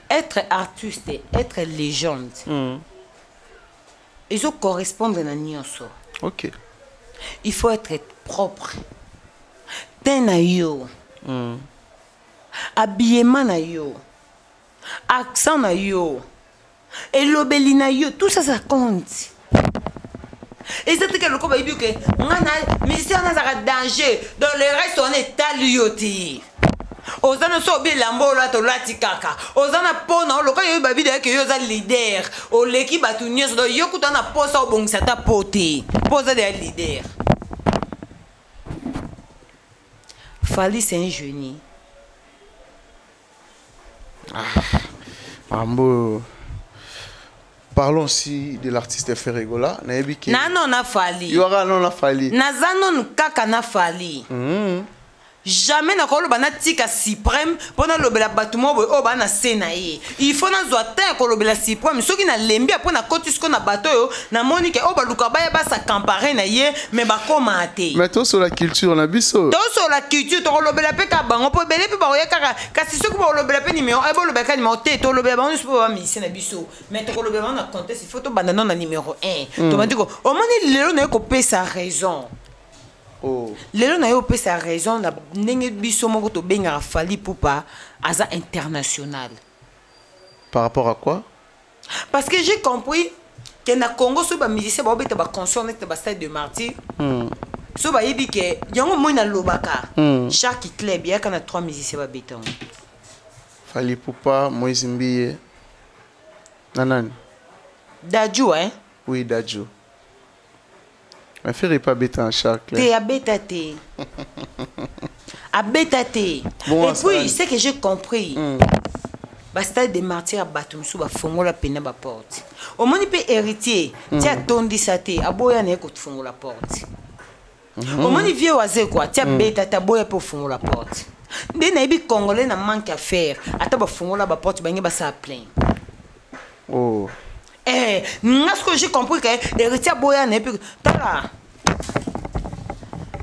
Être artiste, être légende. Ils ont correspondre à nyoso. OK. Il faut être propre. Teint yo. Habillement na yo. Accent na yo. Et l'obéli na yo, tout ça ça compte. Et c'est que le combat il dit que mais si on a un danger dans le reste on est talioti. Ozana so bien lambo la to lati kaka. Ozana pona lo ka yo babi de que yo za leader. O leki batunyo so yo kutana posa obongisa ta poti. Posa de leader. Fali c'est un génie. Mambo. Parlons aussi de l'artiste Ferregola. Non, na fali. Il y aura non na fali. Nazanon kaka na fali. Jamais na kolo bana tika suprême pendant le bela batumo o bana senaye. Il faut na zoata ko le bela suprême soki na lembi après na kotisko na bato yo na monique o baluka ba ba sa camparer na ye mais ba komate. Mais to sur la culture na biso. To sur la culture to le bela pe ka bango po bele pe ba ya kaka kasi soki bo le bela pe numéro e bo le bela numéro te to le bela ba so ba mi na biso. Mais to le bela na contexte il faut to banda non na numéro 1. To ba diko o moni lelo na ko pe sa raison. Oh. Lelo na yo pe sa raison na ndenge biso moko to benga fali poupa aza international. Par rapport à quoi? Parce que j'ai compris que na Congo so ba musicien ba beta ba concert net ba Stade de Martyrs. So ba yebi ke yango mo na lobaka. Chaque club ya kana 3 musiciens ba beta. Fali poupa Moïse Mbiye. Nanani? Dadju hein? Oui, Dadju. Mais faire pas bêter en chaque. T'es à bêta t'es. À bêta t'es. Bon, et puis, c'est que j'ai compris. Basta de martyrs à Batumsou, à Fongo la peine à la porte. Au moins, il peut héritier. Tiens, ton disate, à Boya n'est qu'au Fongo la porte. Au moins, il vient oiser quoi. Tiens, bêta, ta Boya pour Fongo la porte. Des nébis congolais n'a manque à faire. À ta Fongo la porte, ben, il va ça plein. Oh. Eh, ce que j'ai compris que l'héritier Boya n'est plus. Tala.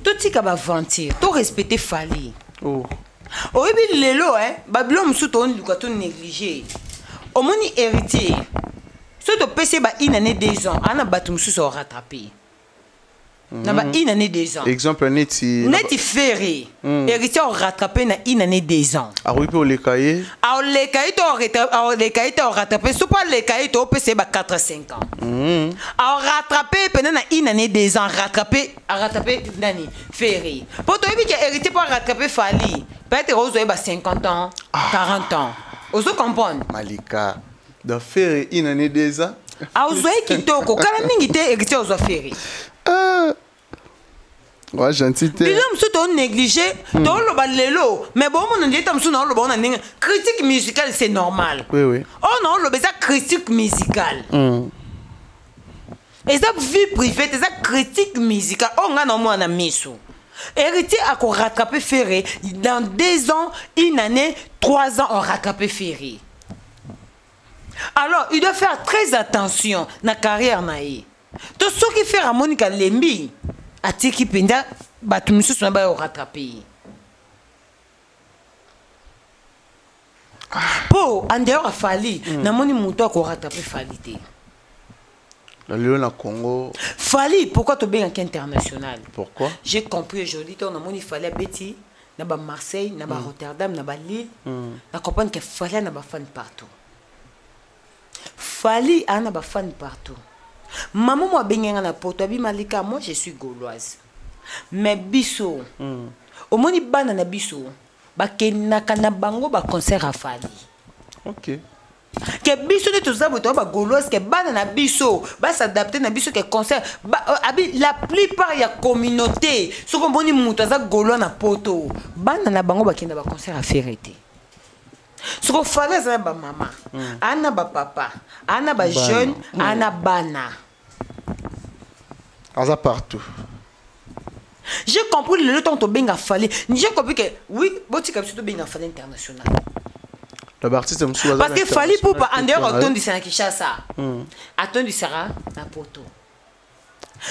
Tout ce qui va mentir, tout respecter Fali. Oh. oyebi lelo babilo mosusu tooluka to négligé omoni héritier so topesi ba une année 2 ans ana bato mosusu rattrapé na ba une année 2 ans exemple neti ferré héritier rattrapé na une année 2 ans oui pour les cahiers to rattrapé so pas les cahiers to pesi ba 4 à 5 ans rattrapé pendant na une année 2 ans rattrapé nani ferré pour to yebi que héritier pour rattraper Fally peut-être ozoye ba 50 ans 40 ans ozo comprendre Malika dans ferré une année 2 ans ozoye kitoko kala mingi te héritier ozo ferré ouais gentil te bilom so to négligé to lo ba lelo mais bon mon ndeta msu na lo ba na critique musicale c'est normal oui oh non lo beza critique musicale et ça vie privée c'est ça critique musicale oh nga no mo na miso héritier a ko rattraper ferré dans 2 ans une année 3 ans on rattraper ferré alors il doit faire très attention na carrière na ye to ce qui fait à Monica Lembi atiki penda batu misusu na ba rattraper po en dehors a Fally na moni muto ko rattraper Fally te le Lion à Congo Fally pourquoi to bien international pourquoi j'ai compris aujourd'hui to na moni Fally Betty na ba Marseille na ba Rotterdam na ba Lille na comprendre que Fally na ba fan partout Fally ana ba fan partout maman moi benga na poto abi Malika moi je suis gauloise mais biso au moni bana na biso ba kenaka na bango ba concert à Fally OK que biso ne tous aboto ba gauloise que bana na biso ba s'adapter na biso que concert abi la plupart ya communauté ce qu'on boni muta za gaulois na poto bana na bango ba kenda ba concert à Ferreté ce qu'on fallait ça ba maman ana ba papa ana ba jeune ana bana aza partout j'ai compris le temps to benga Fally j'ai compris que oui boti comme to benga Fally international l'artiste parce que Fally pour pas en dehors autant du Sénégal Kinshasa autant du Sara na poto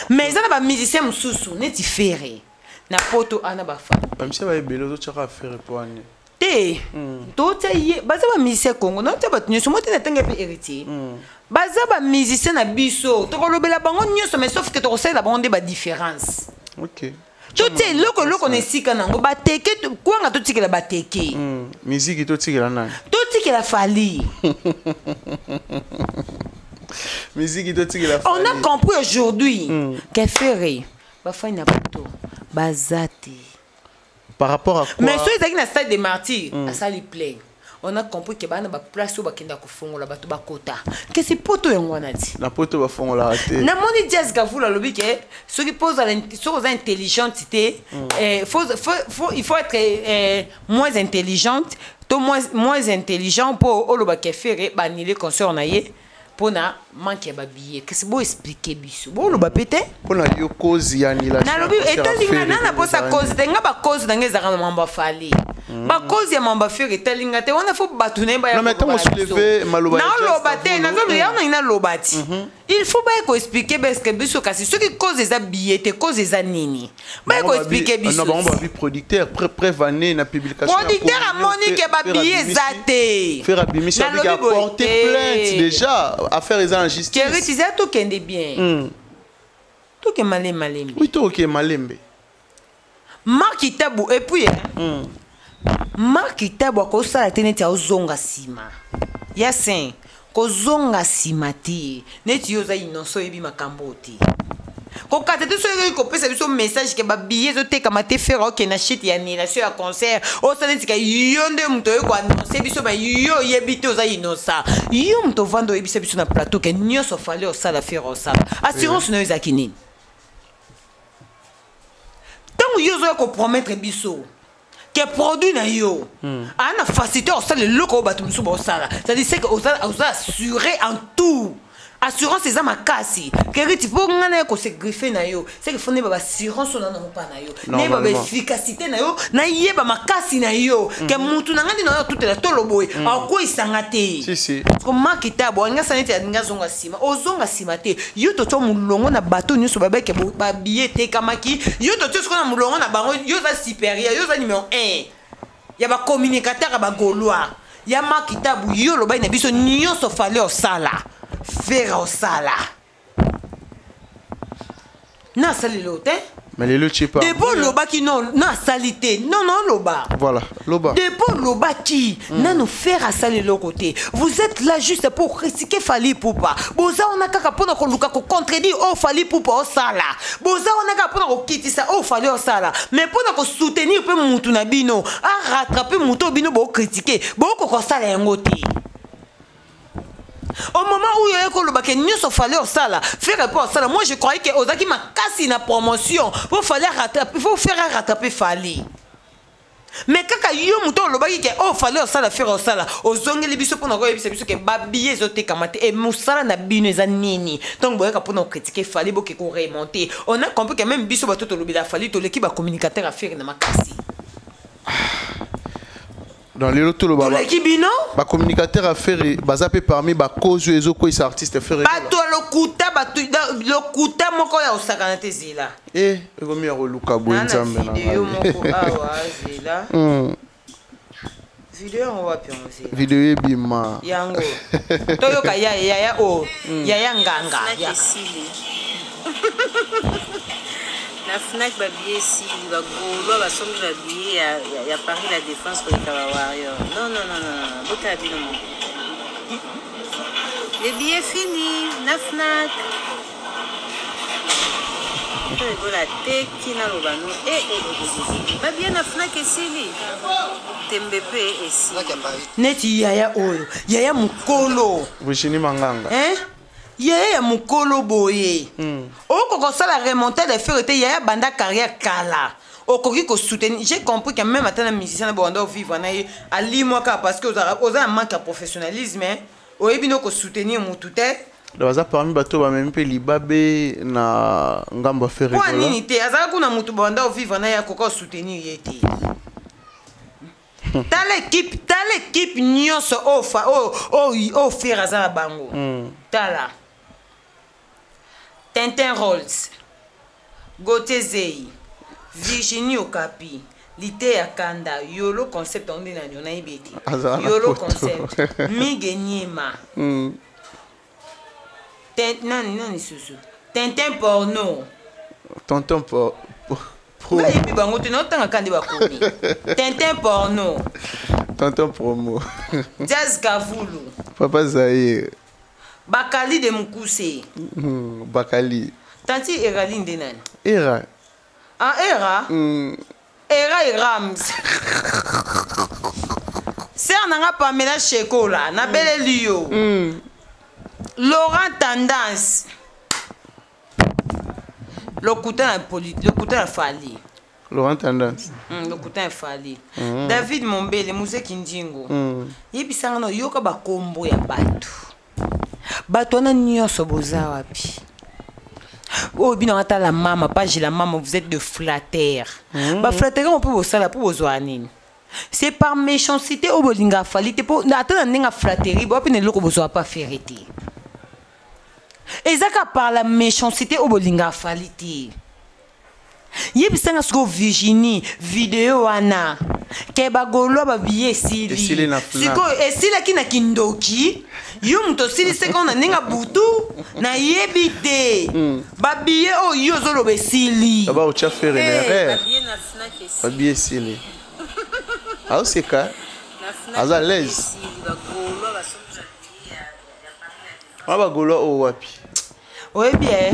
mais ça na ba musicien mususu neti ferré na poto ana ba Fally même si ba belo to chaka faire pour ani te to tsaye baza ba musicien Congo na te ba tunyo mo te na tanga pe héritier baza ba musicien na biso to ko lobela bango nyoso mais sauf que to ko sala bango de ba différence OK tout est loko ne sika nango ba teke quoi nga to tikela ba teke musique to tikela nani to tikela Fally musique to tikela Fally on a compris aujourd'hui que Ferré ba fa na poto bazate par rapport à quoi mais ceux qui na stade des martyrs à ça lui plaît on a compris que bana ba place où ba kenda ko fongola bato ba kota que c'est poto yango na ti na poto ba fongola raté na moni jazz gavula lobi que ceux qui posent sur intelligentité il faut être moins intelligente to moins intelligent pour oloba ke Ferré ba nile concert na ye pona manque ba billet que c'est beau expliquer biso bo oloba pété pona yo cause ya nila na lobi etalinga na posa cause tenga ba cause danga zaka mamba Fally ba cause ya mamba Ferré etalinga te wana fo batune ba ya non mais tant soulever maloba na loba te na zo ya na lobati il faut ba ko expliquer parce que biso kasi ceux qui cause des billets te cause des nini ba ko expliquer biso non ba bi producteur prévané na publication producteur a monique ba billet zate faire abimi ça veut dire porter plainte déjà affaire les injustices Kerry tu sais tout kende bien tout que malem oui tout OK malembe Mark Itabu et puis Mark Itabu ko sala teneti ozonga sima ya sen ko zonga sima ti neti yoza inonso ebi makambo ti ko kate to so ko pesa biso message ke ba billet zo te kamate faire OK na shit ya ni la sur ya concert o sa neti ka yonde mto ko annoncer biso ba yo yebite oza inosa yo mto vando ebisa biso na plateau ke nyoso fallait o sala faire o sala assurance no ezakini tant yo zo ko promettre biso que produit na yo ana facilité au sala loko batu musu ba sala ça dit c'est que au sala assuré en tout assurance eza makasi que tu faut ngana ko se griffer na yo c'est que faut ne ba assurance na no pa na yo ne ba efficacité na yo na yeba makasi na yo que mutu na ngani na yo tout la toloboy ako isangate si comment kitabo nga sanete nga zonga sima ozonga sima te yo to to mulongo na bateau nyoso ba beke ba billet te kamaki yo to to na mulongo na bango yo za supérieur yo za numéro 1 ya ba communicateur ba gaulois ya makitabu yo loba na biso nyonso fallait au sala faire au sala na sali lote mais les le pas debo loba ki non na salité non loba voilà loba debo loba ki na nous faire à sali le côté vous êtes là juste pour critiquer Fally Ipupa boza on a kaka pona ko luka ko contredire oh Fally Ipupa au sala boza on a kaka pona ko kitisa oh Fally au sala mais pona ko soutenir pe mutu na bino a rattraper mutu bino bo critiquer bo ko sala yangote. Au moment où il y a un peu de fallait au sala, faire rapport au sala. Moi je croyais que Ozaki m'a cassé la promotion. Il faut faire rattraper Fally. Mais quand il y a un peu de fallait au sala, faire au sala. Aux ongles, les bisous pour nous voir, les bisous qui babillent, les autres kamate. Et Moussala n'a bine zanini. Donc vous voyez pour nous critiquer Fally, beaucoup qu'on remonter. On a compris que même bisous bateau le bida Fally, tout l'équipe a communicateur à faire dans ma casse. dans les lotos le ba communicateur à faire bazapé parmi ba cause ezo ko is artiste faire bato lokuta moko ya osakana te zila ego mi roluka boinzambe na video moko awa zila video on va pioncer video ebima yango toyoka ya o ya nganga ya la FNAC va bien si il va gaulois va sommer la billet il y a Paris la défense pour les Kawawario. Non votre avis non. Les billets finis la FNAC. Voilà teki na lobano va bien la FNAC ici TMBP ici. Neti yaya oyo yaya mukolo Virginie Manganga yaya mukolo boye okoko sala remonter les faits était yaya banda carrière kala okoki ko soutenir j'ai compris que même atana musicien na banda vivre na ali moka parce que oza manque de professionnalisme oyebino ko soutenir mutute baza parmi bato ba même pe libabe na ngambo faire quoi nini te azaka kuna mutu banda vivre na ya koko soutenir yete T'as l'équipe nyonso o faire azala bango tala Tintin Rolls, Gauthier Zei, Virginie Okapi, Lité Akanda, Yolo Concept, on dit na ibeti. Yolo Concept, Mige Niema. Tintin Porno. Tonton Pro. Et puis bango tu n'entends quand ba komi. Tintin Porno. Tonton Promo. Jazz Kavulu. Papa Zaire. Bakali de Mukuse. Bakali. Tanti Eraline de nani? Era. Ah, Era? Era et Rams. Sœur nanga Pamela Chekola, na belle Lio. Laurent Tendance. Le couteau Fally. Laurent Tendance. Le couteau Fally. David Mombele, Mousse Kindingo. Yebisanga no yoka ba kombo ya batu. Batu na nyonso boza wapi. Oh bino ata la mama, page la maman, vous êtes de flatteurs. Ba flatteurs on peut vous sala pour vous nini. C'est par méchanceté au bolinga Fally te pour ata na flatterie, bo pe ne loko bozo pas ferité. Ezaka par la méchanceté au bolinga Fally te. Yebisanga sko Virginie vidéo wana keba golo ba biye sili siko esila kina kindoki yo mto sili sekona ninga butu na yebite ba biye o yo zolo be sili ba o cha faire l'erreur ba biye sili au seka aza l'aise ba golo o wapi. Oui bien,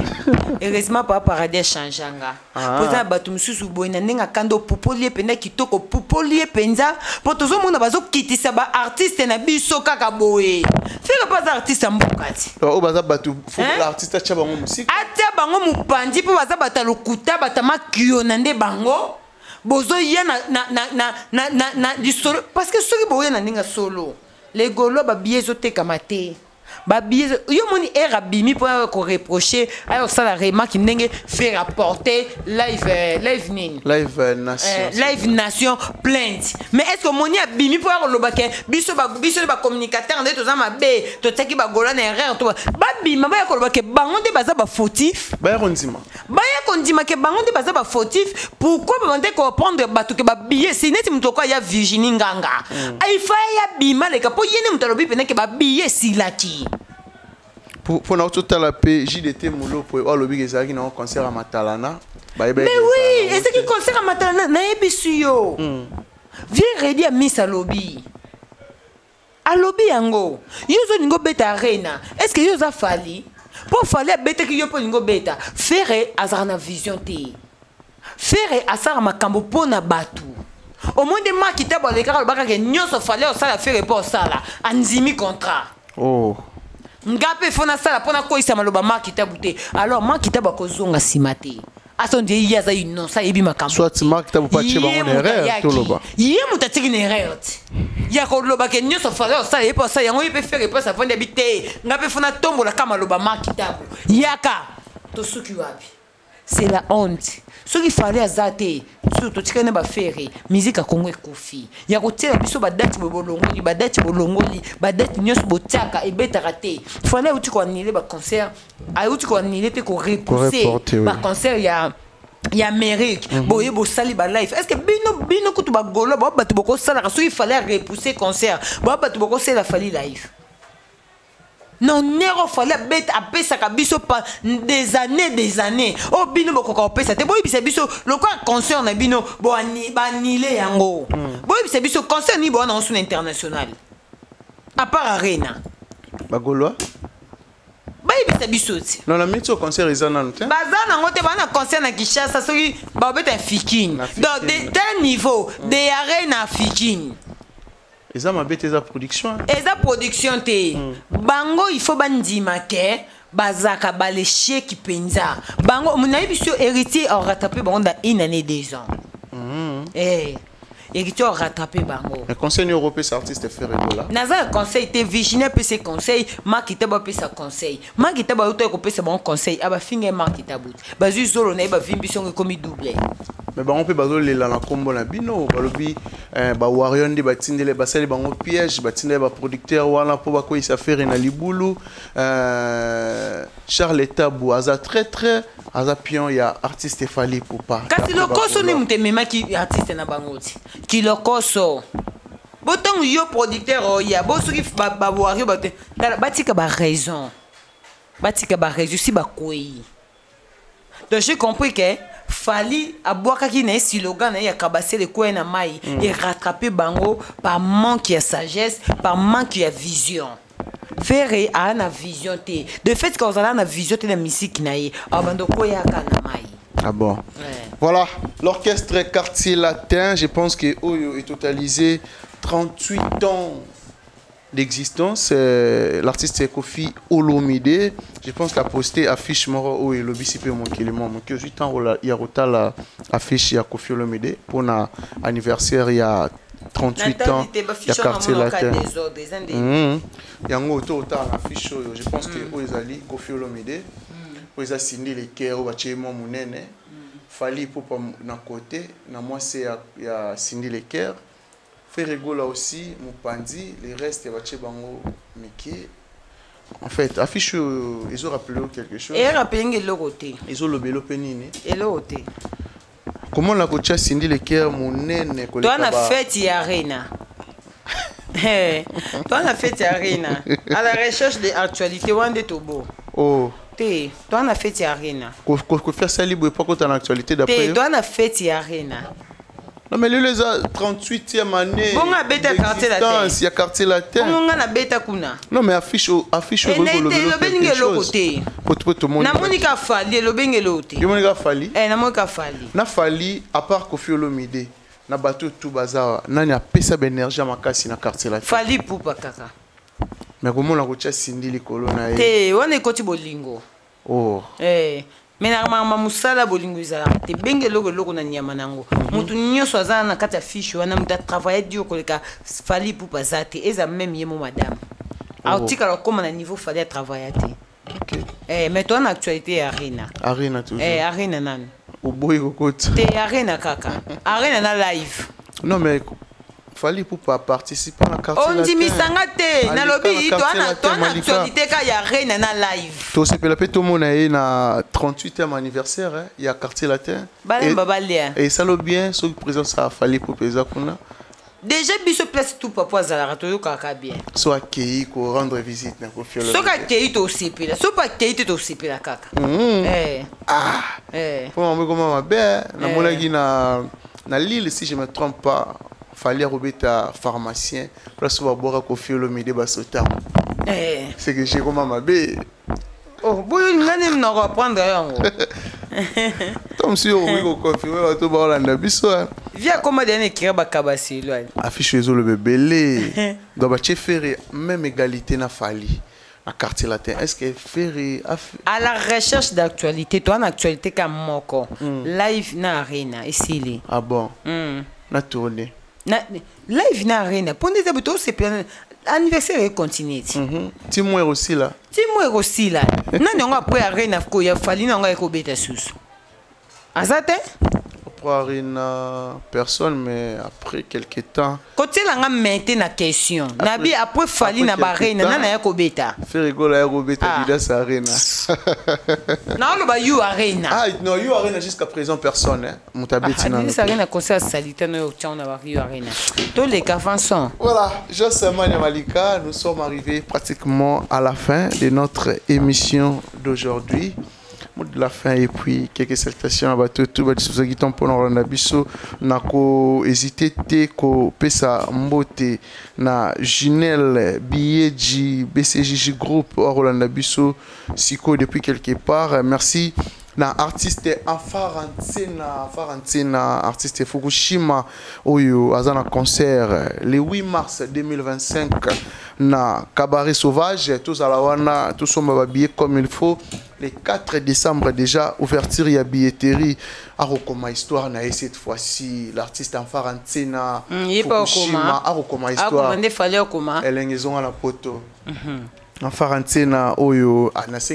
heureusement pas paradis changeanga. Poza batu mususu boina ninga kando pupolie penda kitoko pupolie penza potozo mona bazo kitisa ba artiste na biso kaka boye. Fika pas artiste mbokati. O baza batu l'artiste acha bango musique. Acha bango mupandi po baza batalo kuta batama kiona nde bango. Bozo ya na solo parce que soki boye na ninga solo. Les golo ba biezo te kamate. Babiye yo moni era bimi pour ko reprocher ayo sala remarque ndenge faire rapporter live nini live nation plainte mais est-ce que moni abimi pour lobake biso ba communicateur ndé toza mabe to teki ba gola na erreur to babima ba ko lobake bango ndé baza ba fautif ba kondima ke bango ndé baza ba fautif pourquoi ba ndé ko prendre bato ke ba billet sineti mutoko ya Virginie Nganga il faut ya bima le kapo yene mutalobi pene ke ba billet silaki. Pour notre la JDT Moulo pour le Ezaki dans concert à Matalana. Mais oui, est-ce qu'il concert à Matalana na ebisuyo. Viens ready à Miss Alobi. Alobi yango. Yozo ningo beta arena. Est-ce que yoza fali? Pour fali beta ki yo po ningo beta. Faire azarna vision te. Faire asara makambo pona batu. Au moins de ma kitabo le kara baka ke nyoso fali o sala faire pour sala. Anzimi contrat. Oh. Ngape fona sala pona ko isa maloba makita bute alors makita bakozonga simate asonde yaza inonsa yebi makambo soit makita bupache ba on erreur to loba ye mutatiki na erreur ya ko loba ke nyoso fala sala yepo sala yango yepe faire pas afande habité ngape fona tombola kama loba makita yaka to suki wapi c'est la honte ce qu'il fallait azate surtout tikane ba faire musique a Congo ekofi ya kotela biso ba date bolongoli ba date nyos botaka ebeta raté fallait uti ko annuler ba concert a uti ko annuler te ko repousser ba concert ya Amérique boye bo sali ba live est-ce que bino kutu ba golo ba batu boko sala ka so il fallait repousser concert ba batu boko sala fallait live. Non, nero fallait bête à pesa kabiso pas des années. Oh bino boko ka pesa te boy bisa biso le quoi concert na bino bo anile yango. Boy bisa biso concert ni bo na son international. À part arena. Bagoloa. Boy bisa biso ti. Non la mito concert izana nte. Bazana ngote bana concert na Kinshasa soki ba beta fikin. Donc de tel niveau de arena fikin. Eza mabete eza production. Eza production te. Bango il faut bandima ke bazaka baleshe ki penza. Bango munayi biso héritier a rattrapé bango dans une année 2 ans. Héritier a rattrapé bango. Le conseil européen c'est artiste faire là. Naza conseil te Virginie peut ses conseils, Makita ba peut sa conseil. Makita ba auto ko peut sa bon conseil, aba finga Makita bout. Bazu zolo na ba vimbi son comme double. Mais bah on peut bazoler la combo na bino balobi ba warion de batindele basali bango piège batindele ba producteur wana po ba ko isa faire na libulu Charles Tabou aza très aza pion ya artiste fali pour pas kasi lokoso ni mutemema ki artiste na bangoti ki lokoso botong yo producteur ya bosoki ba wario ba batika ba raison si ba koyi. Donc j'ai compris que Fali abouakaki na slogan na ya kabase le koena mai et rattraper bango par manque de sagesse, par manque de vision. Faire a na vision te. De fait quand on a na vision te na musique na ye, abando koya kana mai. Ah bon. Voilà, l'orchestre Quartier Latin, je pense que Oyo est totalisé 38 ans d'existence. L'artiste Kofi Olomide, je pense qu'il a posté affiche moro et le BCP mon élément mon que 8 ans il y a la affiche il y a Kofi Olomide pour un anniversaire il y a 38 ans il y a Quartier Latin. Il y a un auto affiche je pense que Oyezali Kofi Olomide Oyeza signé les cœurs au bâtiment munene Fali pour na côté na moi c'est il y a signé les cœurs. Ferregola aussi, Mupandi, les restes, Bango, Miki. En fait, affiche, ils ont rappelé quelque chose. Et rappelé le côté. Ils ont le bélo penini. Et le côté. Comment la coach a signé les cœurs, mon nène, toi, on a fait Yarena. Toi, on a fait Yarena. À la recherche des actualités, Wande Tobo. Oh. Toi, on a fait Yarena. Qu'on fait ça libre, pas quand on a l'actualité d'après. Toi, on a fait Yarena. Non mais les 38e année. Bon a beta quartier latin. Il y a quartier latin. Bon on a beta kuna. Non mais affiche le bengue le côté. Pour tout le monde. Na monika fali le bengue le côté. Le monika fali. Na monika fali. Na fali à part Kofi Olomide. Na bateau tout bazar. Nani a pesa énergie à makasi na quartier latin. Fali pour kaka. Mais comment la rocha sindi les colonna. Te on est côté bolingo. Oh. Mais na mama musala bolingo izala te benge logo na nyama nango mutu nyoso azana na kata fiche wana muta travailler dio koleka Fali pour pasate eza même yemo madame Article comme à niveau fallait travailler. Ok. Mais toi en actualité Arena. Arena toujours. Arena nan. Au boy côté. T'es Arena kaka. Arena na live. Non mais fallait pour pas participer à la carte. On dit misangate na lobby toi en actualité ka ya Arena na live. Toi c'est la tout mon na 38e anniversaire, il y a quartier latin. Et ça le bien ce présent ça fallait pour pesa kuna. Déjà biso place tout papa zala to yo kaka bien. Soit accueilli ko rendre visite na ko fiolo. So ka accueilli to sipi la. So pas accueilli to sipi la kaka. Pour moi comment ma belle na monaki na Lille si je me trompe pas, fallait robeta pharmacien place va boire ko fiolo midi basota. C'est que j'ai comment ma belle. Oh, boyo ngani na reprendre yango. Comme si on veut confirmer tout ba la biso. Viens comment donner écrire ba kabasi lo. Affiche le bébé. Donc ba chefere même égalité na fali. À quartier latin, est-ce que Ferry à la recherche d'actualité, toi en actualité comme moko live na arena ici. Ah bon. Na tourné. Live na arena. Pour des habitants c'est plein anniversaire continue. Timouer aussi là. Timouer aussi là. Nani on après arena ko ya fali na ko beta sous. Azate? Une personne mais après quelques temps côté là nga maintenir la question nabi après fali na barena nana ya kobeta fait rigoler ya kobeta bida sa arena non le ba you arena non you arena jusqu'à présent personne hein mutabeti na ça arena concert salita no tchon na ba you arena tous les cafanson voilà Josemania Malika nous sommes arrivés pratiquement à la fin de notre émission d'aujourd'hui. De la fin et puis quelques salutations à bateau tout bâti sous qui tombe pour nous biso nako hésité te ko pesa mbote na Junel Bieji BCJJ groupe Rolanda biso siko depuis quelque part merci na artiste Farantina artiste Fukushima oyo azana concert le 8 mars 2025 na Cabaret Sauvage tous à la wana tous sommes habillés comme il faut. Le 4 décembre déjà, ouverture et billetterie. À Rokoma Histoire, na cette fois-ci, l'artiste Farantina Fukushima, à Rokoma Histoire. Elle est à la poteau. Farantina, Oyo,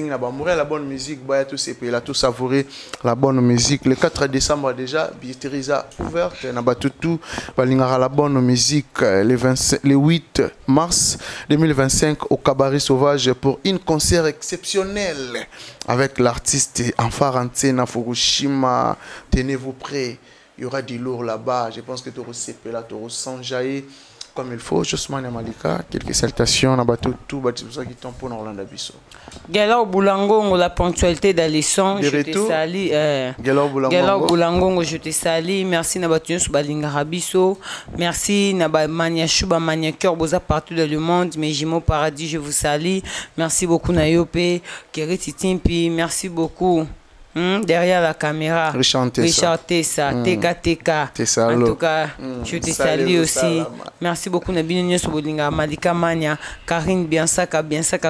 na Bamouré, la bonne musique, Baya tous ces pays là, tout savourer la bonne musique. Le 4 décembre déjà, billetterie ouverte, na Batutu, Balingara la bonne musique. Le 8 mars 2025 au Cabaret Sauvage pour une concert exceptionnel avec l'artiste Farantina Fukushima. Tenez-vous prêts, il y aura du lourd là-bas. Je pense que tu auras là, tu auras s'enjailler comme il faut. Josemania Malika, quelques salutations na bateau tout bâti tout ça qui tombe pour Orlando Bisso. Gala Boulangongo, la ponctualité d'Alisson, je te salue. Gala Boulangongo, je te salue. Merci na bateau sur Balingara Bisso. Merci na ba Maniachuba Maniacœur boza partout dans le monde. Mais Jimo Paradis, je vous salue. Merci beaucoup Nayope, Kereti Timpi, merci beaucoup. Derrière la caméra, Richard Tessa, TK. En tout cas, je te salue aussi. Merci beaucoup Nabino Sobolinga, Malika Mania, Karine Biansaka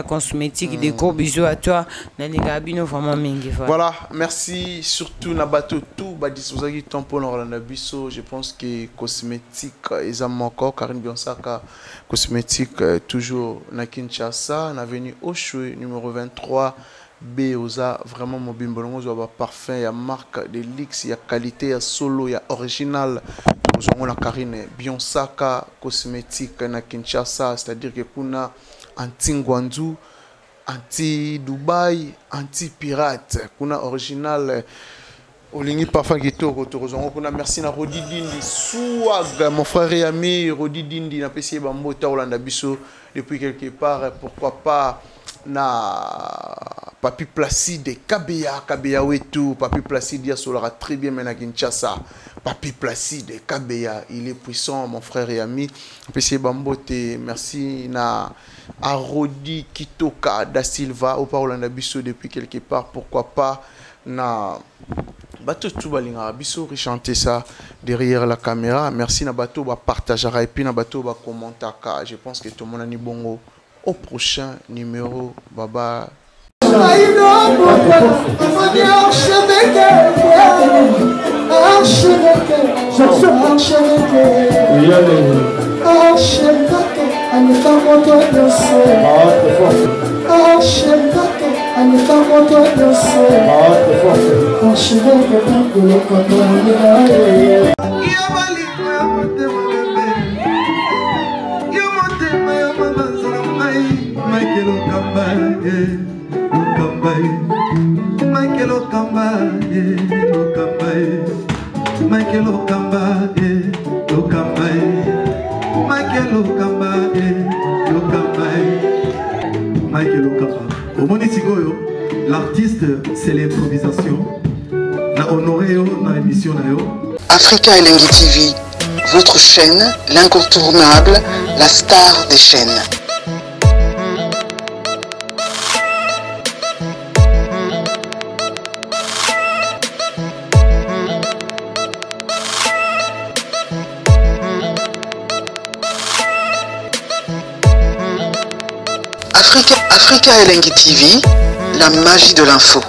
Cosmétique. Des gros bisous à toi. Naniga Bino vraiment mingi. Voilà, merci surtout Nabato tout Badisozagi Tampon Orlando Bisso. Je pense que Cosmétique, ils ont encore Karine Biansaka Cosmétique toujours na Kinshasa, na avenue Oshwe numéro 23. Oza vraiment mobile bolongo zo ba parfum ya marque de luxe ya qualité ya solo ya original nous la Karine Biansaka cosmétique na Kinshasa, c'est-à-dire que kuna anti Ngwanzu, anti Dubaï, anti pirate, kuna original Olingi parfum kitoko tozongo kuna. Merci na Rodi Dindi Swag mon frère et ami Rodi Dindi na pesi ba mbota Orlando Bisso depuis quelque part, pourquoi pas na Papi Placide Kabeya Wetu. Papi Placide ya solara très bien maintenant Kinshasa. Papi Placide Kabeya, il est puissant mon frère et ami. PC Bambote, merci na Arodi Kitoka da Silva au Orlando Bisso depuis quelque part, pourquoi pas na bateau tout balinga biso chanter ça derrière la caméra. Merci na bateau ba partagera et puis na bateau ba commentaka. Je pense que tout le monde a ni bongo. Au prochain numéro, baba. Archevêque, L'artiste, c'est l'improvisation. La honoré dans l'émission. Africa Elengi TV, votre chaîne, l'incontournable, la star des chaînes. Africa Elengi TV, la magie de l'info.